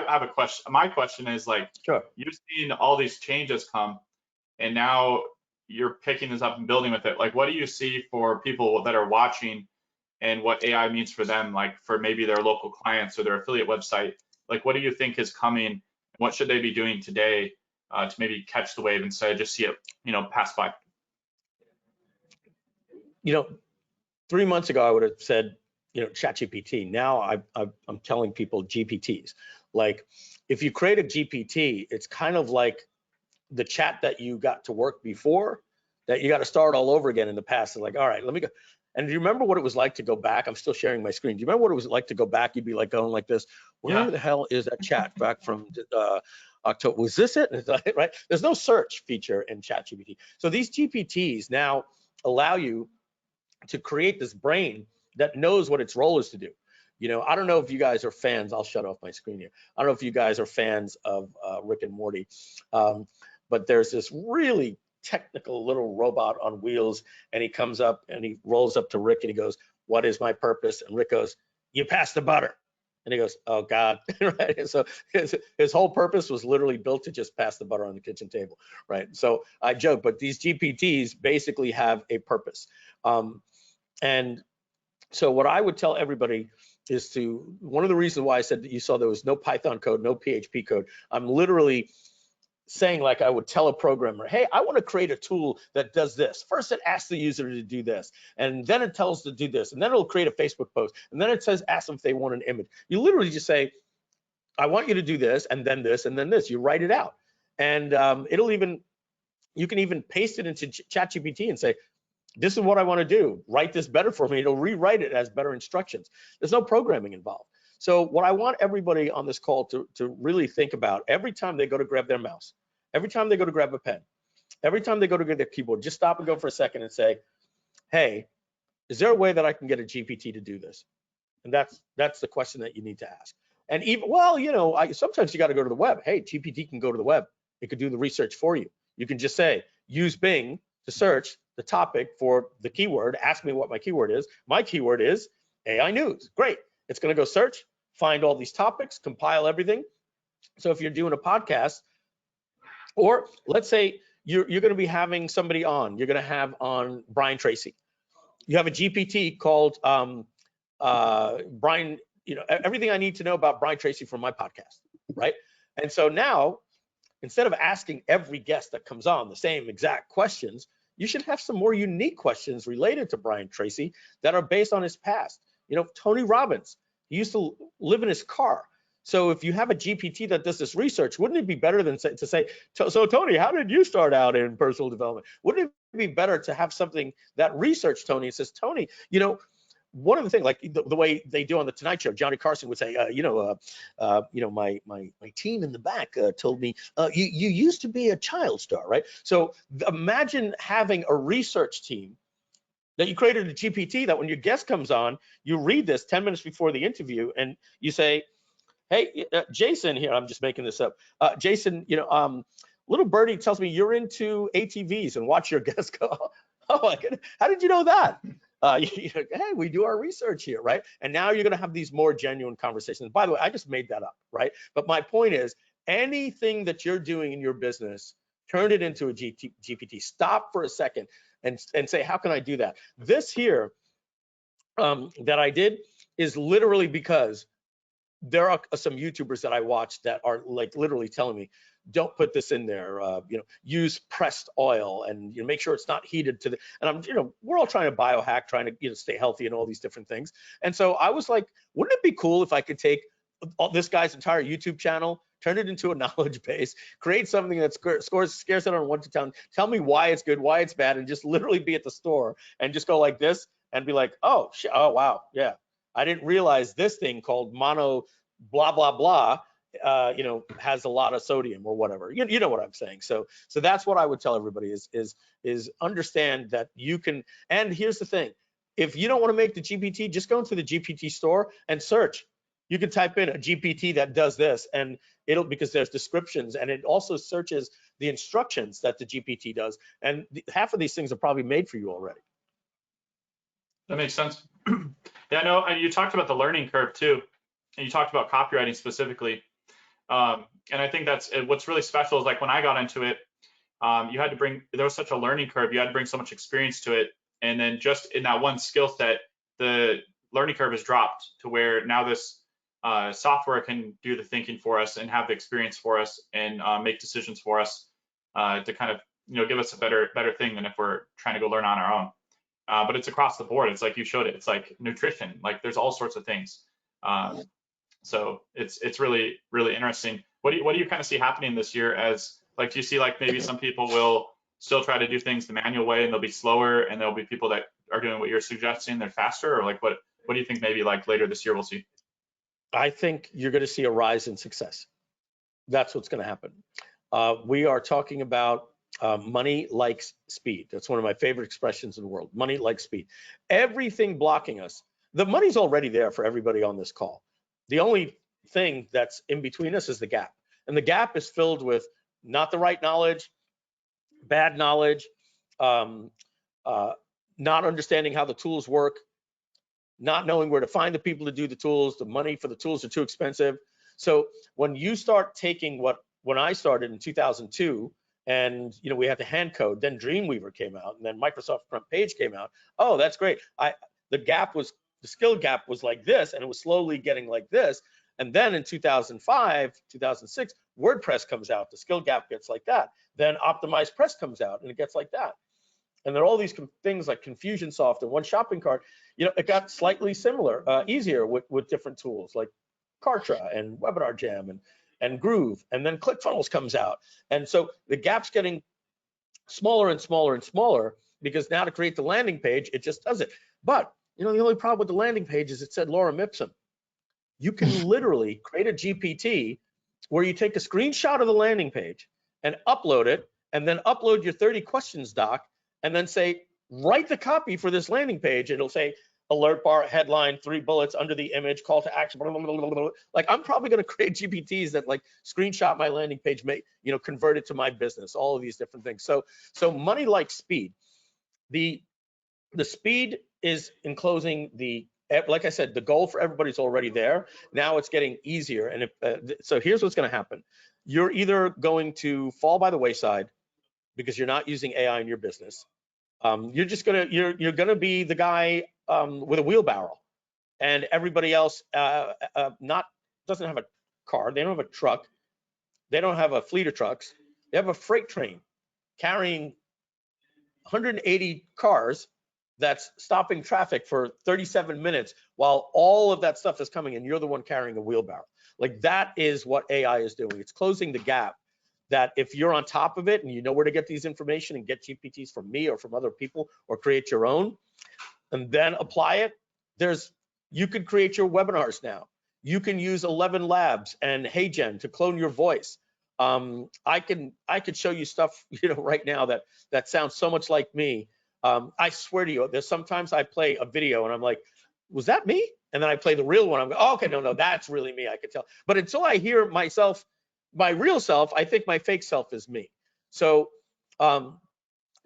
have a question. My question is, like, sure, you've seen all these changes come, and now you're picking this up and building with it. Like, what do you see for people that are watching and what AI means for them, like for maybe their local clients or their affiliate website? Like, what do you think is coming? What should they be doing today to maybe catch the wave instead of just see it, pass by? 3 months ago, I would have said, ChatGPT. Now I'm telling people GPTs. Like, if you create a GPT, it's kind of like the chat that you got to work before, that you got to start all over again in the past. It's like, all right, let me go. And do you remember what it was like to go back? I'm still sharing my screen. Do you remember what it was like to go back? You'd be like going like this. Where the hell is that chat back from October? Was this it? Right? There's no search feature in ChatGPT. So these GPTs now allow you to create this brain that knows what its role is to do. I don't know if you guys are fans. I'll shut off my screen here. I don't know if you guys are fans of Rick and Morty, but there's this really technical little robot on wheels, and he comes up and he rolls up to Rick and he goes, "What is my purpose?" And Rick goes, "You pass the butter." And he goes, "Oh God." Right? And so his whole purpose was literally built to just pass the butter on the kitchen table, right? So I joke, but these GPTs basically have a purpose. And so what I would tell everybody is one of the reasons why I said that you saw there was no Python code, no PHP code, I'm literally saying, like I would tell a programmer, hey, I want to create a tool that does this. First, it asks the user to do this, and then it tells to do this, and then it'll create a Facebook post, and then it says, ask them if they want an image. You literally just say, I want you to do this, and then this, and then this. You write it out, and you can even paste it into ChatGPT and say, this is what I want to do. Write this better for me. It'll rewrite it as better instructions. There's no programming involved. So what I want everybody on this call to really think about, every time they go to grab their mouse, every time they go to grab a pen, every time they go to get their keyboard, just stop and go for a second and say, hey, is there a way that I can get a GPT to do this? And that's the question that you need to ask. And even, sometimes you got to go to the web. Hey, GPT can go to the web. It could do the research for you. You can just say, use Bing to search the topic for the keyword, ask me what my keyword is. My keyword is AI news. Great. It's going to go search, find all these topics, compile everything. So if you're doing a podcast, or let's say you're going to be having somebody on, you're going to have on Brian Tracy. You have a GPT called Brian, everything I need to know about Brian Tracy from my podcast, right? And so now, instead of asking every guest that comes on the same exact questions, you should have some more unique questions related to Brian Tracy that are based on his past. Tony Robbins, he used to live in his car. So if you have a GPT that does this research, wouldn't it be better than to say, so Tony, how did you start out in personal development? Wouldn't it be better to have something that research Tony and says, Tony, one of the things, like the way they do on the Tonight Show, Johnny Carson would say, my team in the back told me you used to be a child star, right? So imagine having a research team that you created a GPT that when your guest comes on, you read this 10 minutes before the interview and you say, hey, Jason here, I'm just making this up. Jason, little birdie tells me you're into ATVs, and watch your guest go, oh my goodness, how did you know that? Hey, we do our research here, right? And now you're going to have these more genuine conversations. By the way, I just made that up, right? But my point is, anything that you're doing in your business, turn it into a GPT. Stop for a second and say, how can I do that? This here that I did is literally because there are some YouTubers that I watch that are like literally telling me, don't put this in there, use pressed oil and make sure it's not heated to the, and I'm, we're all trying to biohack, trying to, stay healthy and all these different things. And so I was like, wouldn't it be cool if I could take this guy's entire YouTube channel, turn it into a knowledge base, create something that scares it on 1 to 10, tell me why it's good, why it's bad, and just literally be at the store and just go like this and be like, oh, wow, yeah. I didn't realize this thing called mono blah, blah, blah, has a lot of sodium or whatever. You know what I'm saying. So that's what I would tell everybody is understand that you can, and here's the thing. If you don't want to make the GPT, just go into the GPT store and search. You can type in a GPT that does this and because there's descriptions, and it also searches the instructions that the GPT does. And half of these things are probably made for you already. That makes sense. Yeah, no, and you talked about the learning curve too, and you talked about copywriting specifically. And I think that's what's really special is like when I got into it, you had to bring, there was such a learning curve. You had to bring so much experience to it. And then just in that one skill set, the learning curve is dropped to where now this software can do the thinking for us and have the experience for us and make decisions for us to kind of, give us a better thing than if we're trying to go learn on our own. But it's across the board. It's like you showed it. It's like nutrition. Like there's all sorts of things. So it's really, really interesting. What do you kind of see happening this year as, like, do you see like maybe some people will still try to do things the manual way and they'll be slower, and there'll be people that are doing what you're suggesting, they're faster, or like what do you think maybe like later this year we'll see? I think you're going to see a rise in success. That's what's going to happen. We are talking about money likes speed. That's one of my favorite expressions in the world. Money likes speed. Everything blocking us, the money's already there for everybody on this call. The only thing that's in between us is the gap. And the gap is filled with not the right knowledge, bad knowledge, not understanding how the tools work, not knowing where to find the people to do the tools, the money for the tools are too expensive. So when you start taking when I started in 2002, and we had to hand code, then Dreamweaver came out, and then Microsoft Front Page came out. Oh, that's great. The skill gap was like this, and it was slowly getting like this. And then in 2005, 2006, WordPress comes out, the skill gap gets like that. Then Optimized Press comes out, and it gets like that. And then all these things like Confusionsoft and One Shopping Cart, it got slightly similar, easier with different tools like Kartra and Webinar Jam and Groove. And then ClickFunnels comes out. And so the gap's getting smaller and smaller and smaller, because now to create the landing page, it just does it. But the only problem with the landing page is it said lorem ipsum. You can literally create a GPT where you take a screenshot of the landing page and upload it, and then upload your 30 questions doc, and then say, write the copy for this landing page. It'll say alert bar, headline, 3 bullets under the image, call to action, blah, blah, blah, blah, blah. Like I'm probably going to create GPTs that like screenshot my landing page, convert it to my business, all of these different things. So money likes speed. The speed is in closing like I said, the goal for everybody's already there. Now it's getting easier. And so here's what's going to happen. You're either going to fall by the wayside because you're not using AI in your business. You're gonna be the guy with a wheelbarrow, and everybody else doesn't have a car. They don't have a truck. They don't have a fleet of trucks. They have a freight train carrying 180 cars that's stopping traffic for 37 minutes while all of that stuff is coming, and you're the one carrying a wheelbarrow. Like that is what AI is doing. It's closing the gap. That if you're on top of it and you know where to get these information and get GPTs from me or from other people, or create your own and then apply it, you could create your webinars now. You can use 11 Labs and HeyGen to clone your voice. I could show you stuff, right now that sounds so much like me. I swear to you, there's sometimes I play a video and I'm like, was that me? And then I play the real one. I'm going, oh, okay, no, that's really me. I could tell. But until I hear myself, my real self, I think my fake self is me. So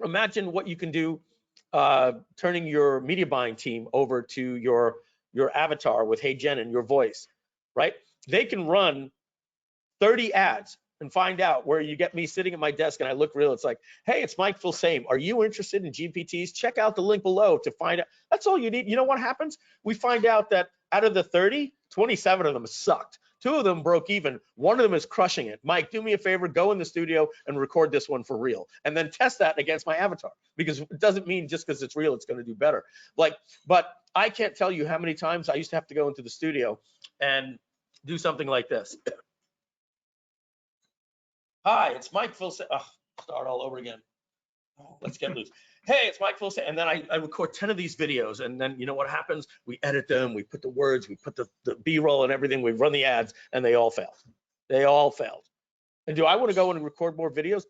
imagine what you can do turning your media buying team over to your avatar with HeyGen and your voice, right? They can run 30 ads and find out where you get me sitting at my desk and I look real. It's like, hey, it's Mike Filsaime. Are you interested in GPTs? Check out the link below to find out. That's all you need. You know what happens? We find out that out of the 30, 27 of them sucked. 2 of them broke even. 1 of them is crushing it. Mike, do me a favor, go in the studio and record this one for real, and then test that against my avatar, because it doesn't mean just because it's real, it's going to do better. But I can't tell you how many times I used to have to go into the studio and do something like this. Hi, it's Mike Filsaime. Oh, start all over again. Oh, let's get loose. Hey, it's Mike Filsaime. And then I record 10 of these videos, and then you know what happens? We edit them, we put the words, we put the B-roll and everything, we run the ads, and they all failed. They all failed. And do I want to go and record more videos?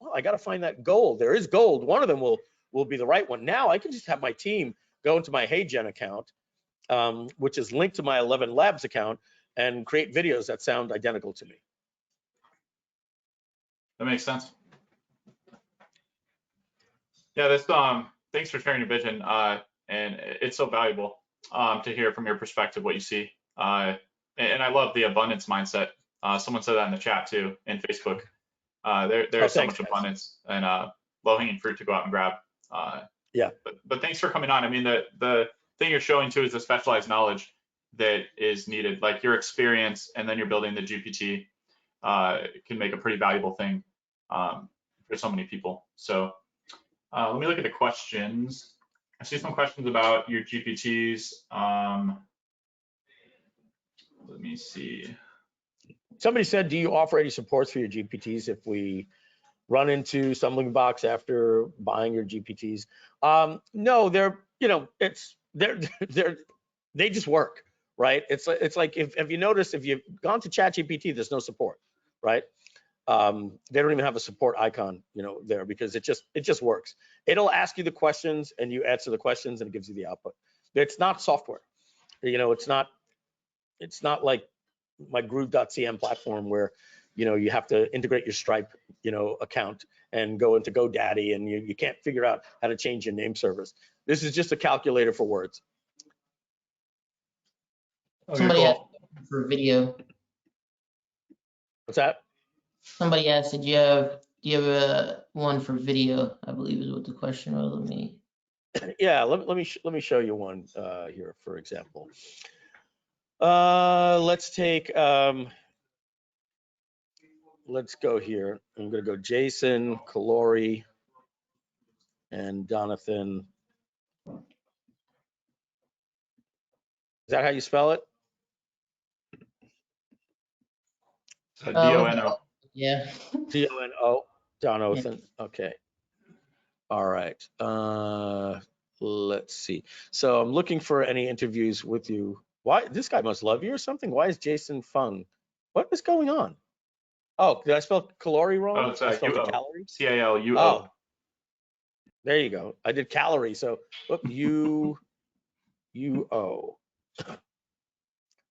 Well, I got to find that gold. There is gold. One of them will be the right one. Now I can just have my team go into my HeyGen account, which is linked to my 11 Labs account, and create videos that sound identical to me. That makes sense. Yeah, this thanks for sharing your vision, and it's so valuable to hear from your perspective what you see. And I love the abundance mindset. Someone said that in the chat too, in Facebook. There's so thanks, much guys. abundance and low-hanging fruit to go out and grab. Yeah. But thanks for coming on. I mean, the thing you're showing too is the specialized knowledge that is needed, like your experience, and then you're building the GPT can make a pretty valuable thing for so many people. So let me look at the questions. I see some questions about your GPTs. Let me see. Somebody said, do you offer any supports for your GPTs if we run into stumbling blocks after buying your GPTs? No, they're, you know, they just work, right? It's like if you notice, if you've gone to ChatGPT, there's no support, right? They don't even have a support icon, you know, there, because it just works. It'll ask you the questions and you answer the questions and it gives you the output. It's not software, you know. It's not like my Groove.cm platform where, you know, you have to integrate your Stripe, you know, account and go into GoDaddy and you can't figure out how to change your name service. This is just a calculator for words. Okay, Somebody asked cool. for video. What's that? Somebody asked, do you have a one for video? I believe is what the question was. Let me. Yeah, let me show you one here, for example. Let's take let's go here. I'm gonna go Jason, Kalori, and Donathan. Is that how you spell it? DONO. Yeah. D-O-N-O, Donathan. Okay. All right. Let's see. So I'm looking for any interviews with you. Why? This guy must love you or something. Why is Jason Fung? What is going on? Oh, did I spell Kalori wrong? Oh, it's I spelled the UO. calories. CALUO. Oh, there you go. I did calorie. So look, U-O.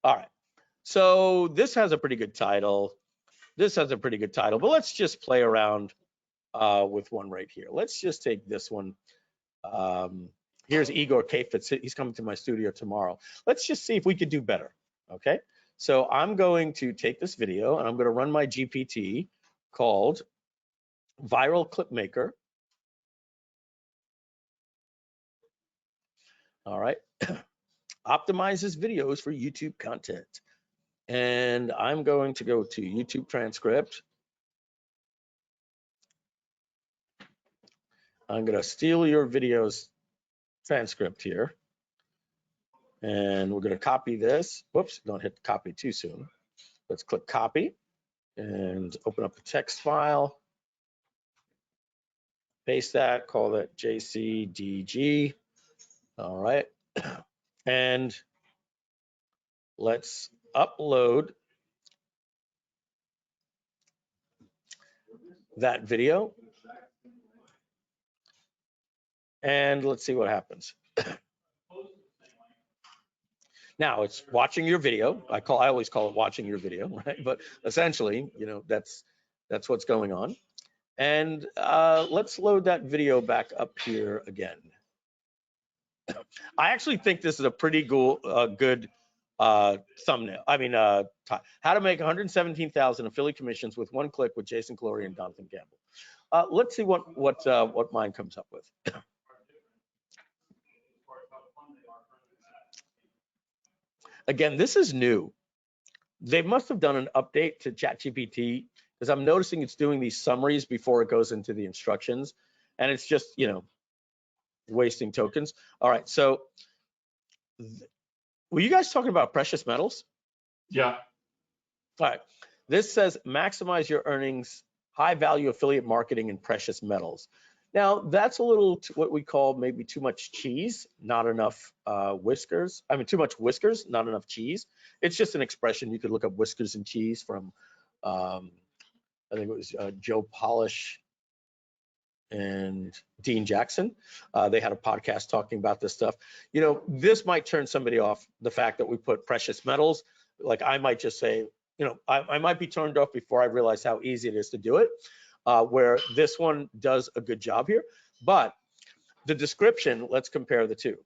All right. So this has a pretty good title. This has a pretty good title, but let's just play around with one right here. Let's just take this one. Here's Igor Kafitz. He's coming to my studio tomorrow. Let's just see if we could do better. Okay. So I'm going to take this video and I'm going to run my GPT called Viral Clip Maker. All right. Optimizes videos for YouTube content. And I'm going to go to YouTube transcript. I'm going to steal your video's transcript here. And we're going to copy this. Whoops, don't hit copy too soon. Let's click copy and open up the text file. Paste that, call that JCDG. All right. And let's upload that video. And let's see what happens. Now it's watching your video. I always call it watching your video, right? But essentially, you know, that's what's going on. And let's load that video back up here again. I actually think this is a pretty good thumbnail. I mean, how to make 117,000 affiliate commissions with one click with Jason Kalori and Jonathan Gamble. Let's see what mine comes up with. Again, this is new. They must have done an update to ChatGPT because I'm noticing it's doing these summaries before it goes into the instructions, and it's just, you know, wasting tokens. All right, so were you guys talking about precious metals? Yeah. All right, this says maximize your earnings, high value affiliate marketing in precious metals. Now that's a little what we call maybe too much cheese, not enough whiskers. I mean, too much whiskers, not enough cheese. It's just an expression. You could look up whiskers and cheese from, I think it was Joe Polish and Dean Jackson. They had a podcast talking about this stuff. You know, this might turn somebody off, the fact that we put precious metals. Like I might just say, you know, I might be turned off before I realize how easy it is to do it, where this one does a good job here. But the description, let's compare the two.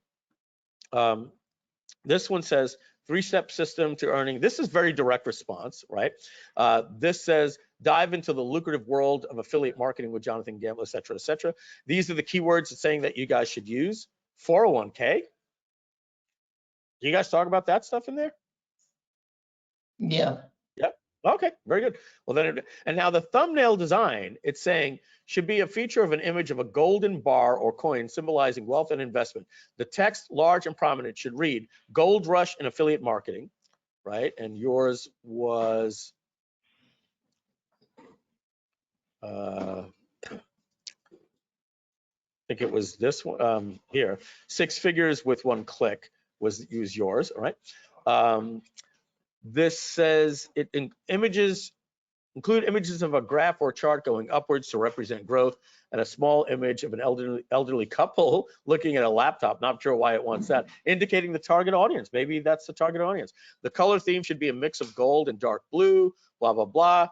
This one says 3-step system to earning. This is very direct response, right? This says dive into the lucrative world of affiliate marketing with Jonathan Gamble, et cetera, et cetera. These are the keywords it's saying that you guys should use. 401k. Do you guys talk about that stuff in there? Yeah. Yep. Okay, very good. Well, then, and now the thumbnail design, it's saying should be a feature of an image of a golden bar or coin symbolizing wealth and investment. The text, large and prominent, should read "Gold Rush in Affiliate Marketing," right? And yours was, I think it was this one here. 6 figures with 1 click was yours. All right. This says it in images. Include images of a graph or chart going upwards to represent growth, and a small image of an elderly couple looking at a laptop. Not sure why it wants that, indicating the target audience. Maybe that's the target audience. The color theme should be a mix of gold and dark blue, blah, blah, blah.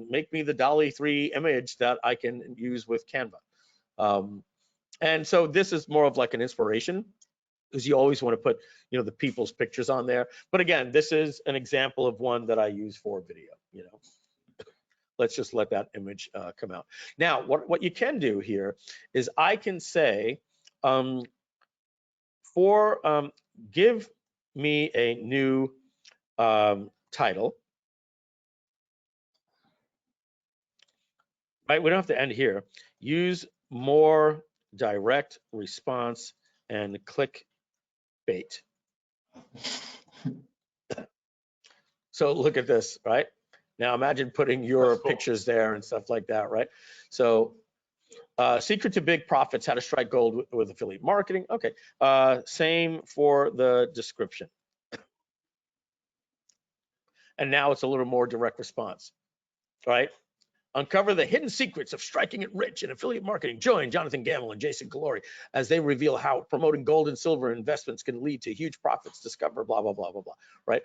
Make me the DALL-E 3 image that I can use with Canva. And so this is more of like an inspiration, because you always want to put, you know, the people's pictures on there. But again, this is an example of one that I use for video, you know. Let's just let that image come out. Now, what you can do here is I can say, give me a new title. Right, we don't have to end here. Use more direct response and click bait. So look at this, right? Now imagine putting your pictures there and stuff like that, right? So secret to big profits, how to strike gold with affiliate marketing. Okay, same for the description. And now it's a little more direct response, right? Uncover the hidden secrets of striking it rich in affiliate marketing. Join Jonathan Gamble and Jason Calori as they reveal how promoting gold and silver investments can lead to huge profits. Discover blah, blah, blah, blah, blah, right?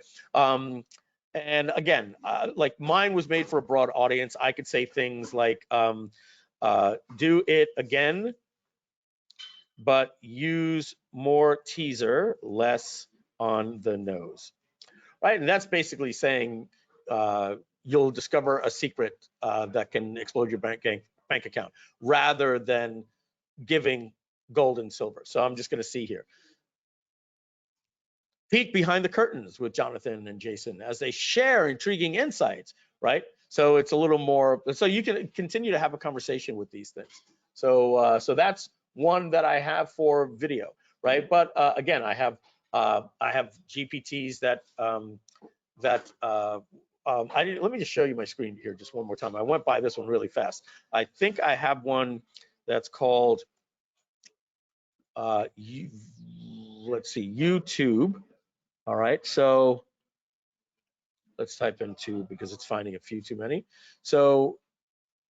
And again, like mine was made for a broad audience. I could say things like, do it again, but use more teaser, less on the nose, right? And that's basically saying, you'll discover a secret that can explode your bank account, rather than giving gold and silver. So I'm just going to see here. Peek behind the curtains with Jonathan and Jason as they share intriguing insights, right? So it's a little more, so you can continue to have a conversation with these things. So that's one that I have for video, right? But again, I have GPTs that let me just show you my screen here just one more time. I went by this one really fast. I think I have one that's called, let's see, YouTube. All right, so let's type in tube because it's finding a few too many. So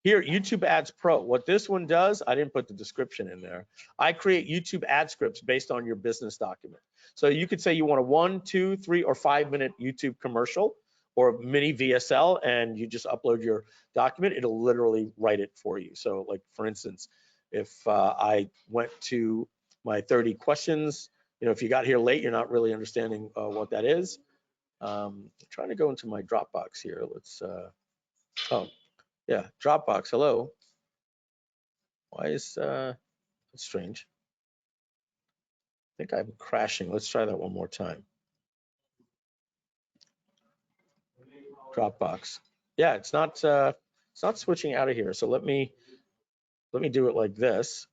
here, YouTube Ads Pro. What this one does, I didn't put the description in there. I create YouTube ad scripts based on your business document. So you could say you want a 1, 2, 3, or 5 minute YouTube commercial or mini VSL, and you just upload your document. It'll literally write it for you. So like, for instance, if I went to my 30 questions, you know, if you got here late, you're not really understanding what that is. I'm trying to go into my Dropbox here. Let's, oh, yeah, Dropbox, hello. Why is, that's strange. I think I'm crashing. Let's try that one more time. Dropbox. Yeah, it's not switching out of here. So let me do it like this.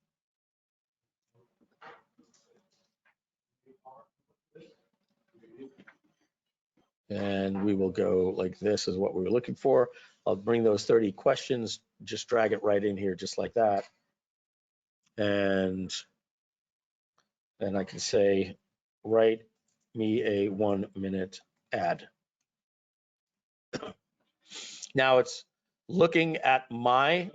And we will go like this is what we were looking for. I'll bring those 30 questions, just drag it right in here, just like that. And then I can say, write me a 1 minute ad. Now it's looking at my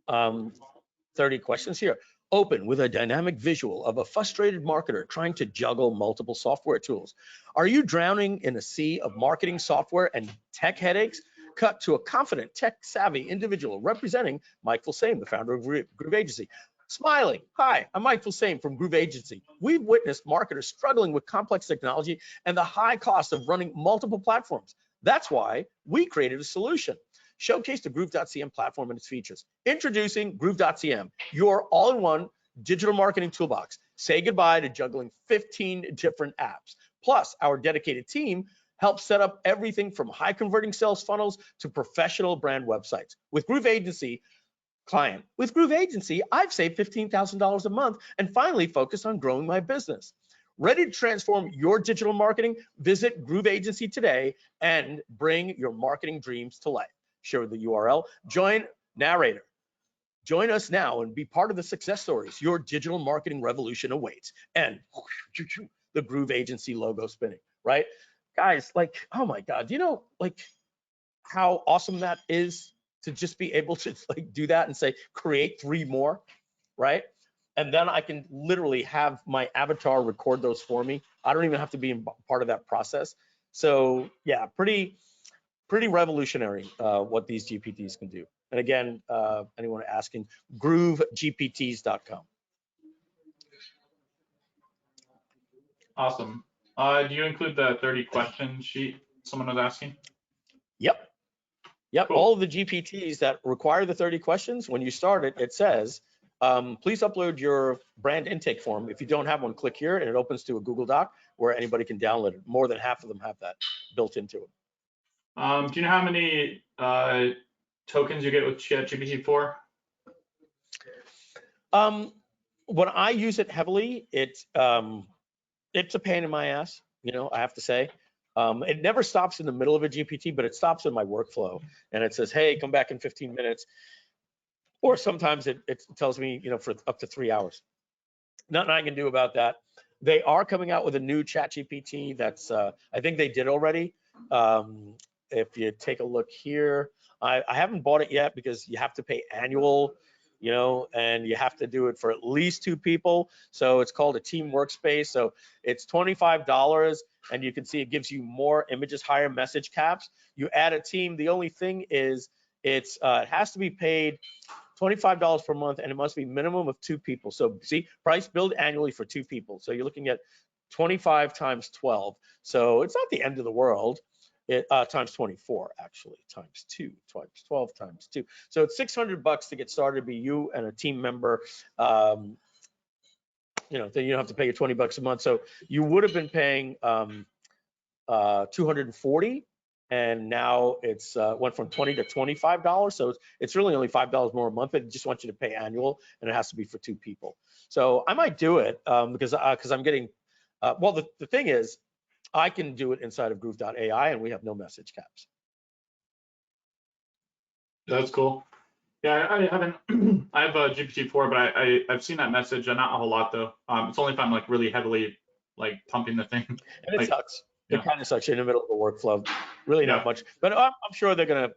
30 questions here. Open with a dynamic visual of a frustrated marketer trying to juggle multiple software tools. Are you drowning in a sea of marketing software and tech headaches? Cut to a confident, tech-savvy individual representing Mike Filsaime, the founder of Groove Agency. Smiling, hi, I'm Mike Filsaime from Groove Agency. We've witnessed marketers struggling with complex technology and the high cost of running multiple platforms. That's why we created a solution. Showcase the Groove.cm platform and its features. Introducing Groove.cm, your all-in-one digital marketing toolbox. Say goodbye to juggling 15 different apps. Plus, our dedicated team helps set up everything from high converting sales funnels to professional brand websites. With Groove Agency, I've saved $15,000 a month and finally focused on growing my business. Ready to transform your digital marketing? Visit Groove Agency today and bring your marketing dreams to life. Share the URL. Join narrator. Join us now and be part of the success stories. Your digital marketing revolution awaits. And the Groove Agency logo spinning, right? Guys, like, oh my God, you know, like how awesome that is to just be able to like do that and say, create 3 more, right? And then I can literally have my avatar record those for me. I don't even have to be in part of that process. So yeah, pretty revolutionary what these GPTs can do. And again, anyone asking, groovegpts.com. Awesome. Do you include the 30 question sheet someone was asking? Yep. Cool. All of the GPTs that require the 30 questions, when you start it, it says, please upload your brand intake form. If you don't have one, click here and it opens to a Google Doc where anybody can download it. More than half of them have that built into it. Do you know how many tokens you get with GPT-4? When I use it heavily, it's a pain in my ass, you know, I have to say. It never stops in the middle of a GPT, but it stops in my workflow and it says, hey, come back in 15 minutes. Or sometimes it tells me, you know, for up to 3 hours. Nothing I can do about that. They are coming out with a new chat GPT that's, I think they did already. If you take a look here, I haven't bought it yet because you have to pay annual, you know, and you have to do it for at least 2 people. So it's called a team workspace. So it's $25 and you can see it gives you more images, higher message caps. You add a team. The only thing is it has to be paid $25 per month and it must be minimum of 2 people. So see, price billed annually for 2 people. So you're looking at 25 times 12. So it's not the end of the world. It times 24 actually, times 2, times 12, times 2. So it's $600 to get started, be you and a team member. You know, then you don't have to pay your $20 a month. So you would have been paying $240, and now it's went from $20 to $25. So it's really only $5 more a month. But it just wants you to pay annual, and it has to be for 2 people. So I might do it because I'm getting. Well, the thing is, I can do it inside of Groove.ai, and we have no message caps. That's cool. Yeah, I haven't. I have a GPT-4, but I've seen that message, and not a whole lot though. It's only if I'm like really heavily like pumping the thing. And it like, sucks. yeah. It kind of sucks. You're in the middle of the workflow. Really not much, but I'm sure they're gonna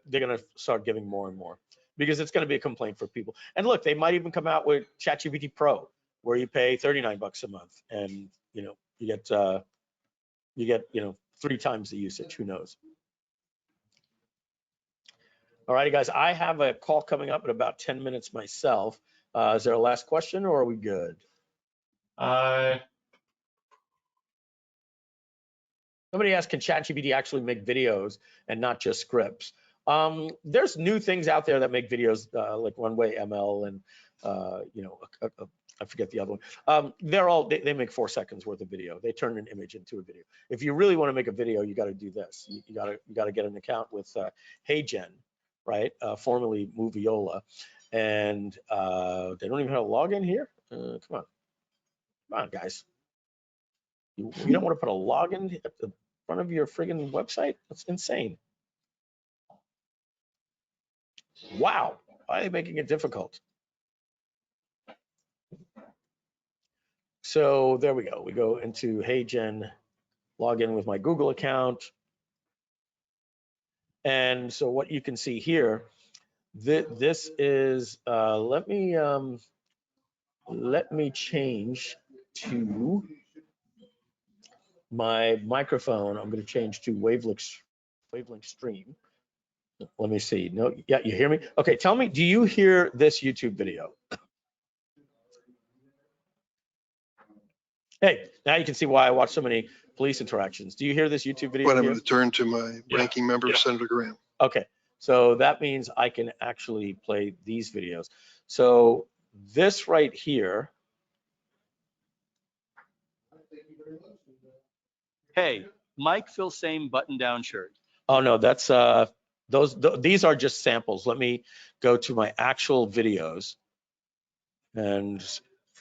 start giving more and more because it's gonna be a complaint for people. And look, they might even come out with ChatGPT Pro, where you pay $39 a month, and you know you get 3 times the usage. Who knows? All righty, guys. I have a call coming up in about 10 minutes myself. Is there a last question, or are we good? Somebody asked, can ChatGPT actually make videos and not just scripts? There's new things out there that make videos like Runway ML and I forget the other one. They make 4 seconds worth of video. They turn an image into a video. If you really want to make a video, you got to do this. You got to get an account with HeyGen, right? Formerly Moviola, and they don't even have a login here. Come on, guys. You don't want to put a login at the front of your friggin' website? That's insane. Wow, why are they making it difficult? So there we go. We go into HeyGen, log in with my Google account. And so what you can see here, this is, let me change to my microphone. I'm going to change to wavelength stream. Let me see. No, yeah, you hear me? Okay, tell me, do you hear this YouTube video? Hey, now you can see why I watch so many police interactions. Do you hear this YouTube video But I'm here? going to turn to my Yeah. ranking member, Yeah. Senator Graham. Okay, so that means I can actually play these videos. So this right here. Hey, Mike Filsaime button-down shirt. Oh no, that's these are just samples. Let me go to my actual videos and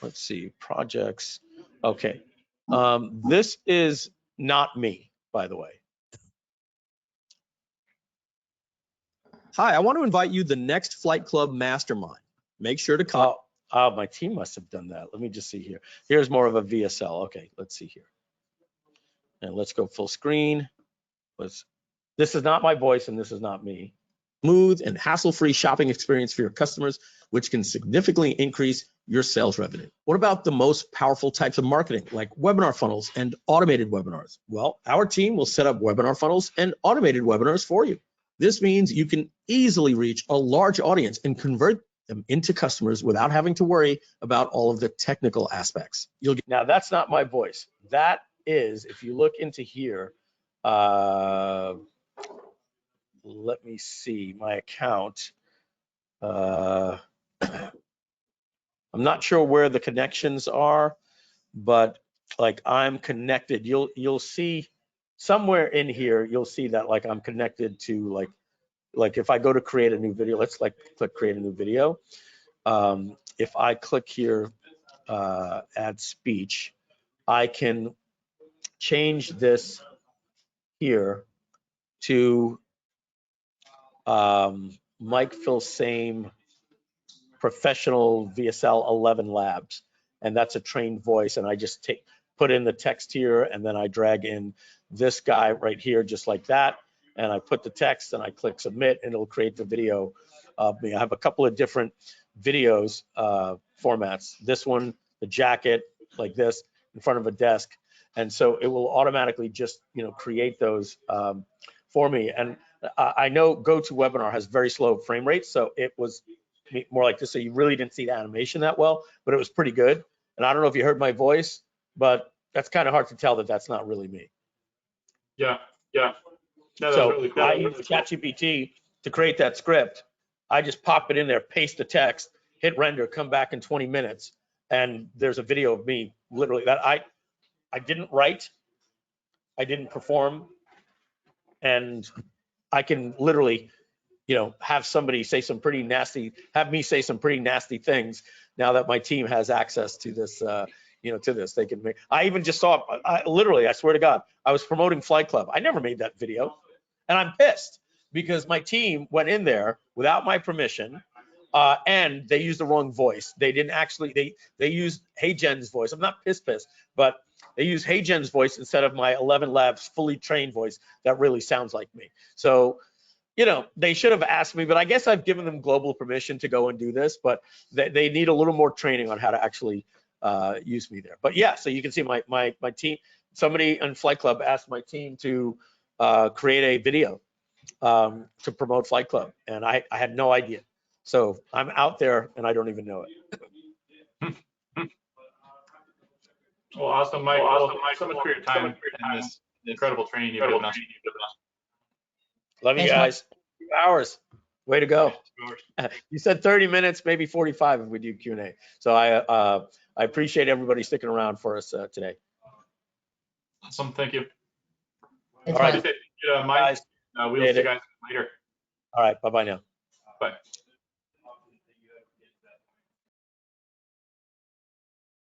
let's see, projects. Okay, this is not me, by the way. Hi, I want to invite you to the next Flight Club Mastermind. Make sure to come. Oh, my team must have done that. Let me just see here. Here's more of a VSL. Okay, let's see here. And let's go full screen. This is not my voice and this is not me. Smooth and hassle-free shopping experience for your customers, which can significantly increase your sales revenue. What about the most powerful types of marketing, like webinar funnels and automated webinars? Well, our team will set up webinar funnels and automated webinars for you. This means you can easily reach a large audience and convert them into customers without having to worry about all of the technical aspects. Now, that's not my voice. That is, if you look into here, let me see my account. I'm not sure where the connections are, but like I'm connected. You'll see somewhere in here, you'll see that like I'm connected to like if I go to create a new video, let's like click create a new video. If I click here, add speech, I can change this here to Mike Filsaime Professional VSL 11 Labs, and that's a trained voice. And I just put in the text here, and then I drag in this guy right here, just like that. And I put the text, and I click submit, and it'll create the video of me. I have a couple of different videos formats. This one, the jacket, like this, in front of a desk, and so it will automatically just create those for me. And I know GoToWebinar has very slow frame rates, so it was more like this, so you really didn't see the animation that well, but it was pretty good. And I don't know if you heard my voice, but that's kind of hard to tell that that's not really me. Yeah. No, that So was really cool. I use ChatGPT to create that script. I just pop it in there, paste the text, hit render, come back in 20 minutes, and there's a video of me literally that I didn't write, I didn't perform, and I can literally have somebody say some pretty nasty, have me say some pretty nasty things now that my team has access to this, to this. They can make, I even just saw, literally, I swear to God, I was promoting Flight Club. I never made that video. And I'm pissed because my team went in there without my permission, and they used the wrong voice. They didn't actually, they used Hey Jen's voice. I'm not pissed, but they used Hey Jen's voice instead of my 11 Labs fully trained voice that really sounds like me. So, they should have asked me, but I guess I've given them global permission to go and do this, but they need a little more training on how to actually use me there. But yeah, so you can see my team, somebody on Flight Club asked my team to create a video to promote Flight Club, and I had no idea. So I'm out there and I don't even know it. Well, awesome, Mike. Well, thanks so much for your time and this incredible training you've given us. Love you guys. 2 hours. Way to go. You said 30 minutes, maybe 45 if we do Q&A. So I appreciate everybody sticking around for us today. Awesome. Thank you. Thanks, All right. Mike. Mike. We'll see you guys later. All right. Bye-bye now. Bye.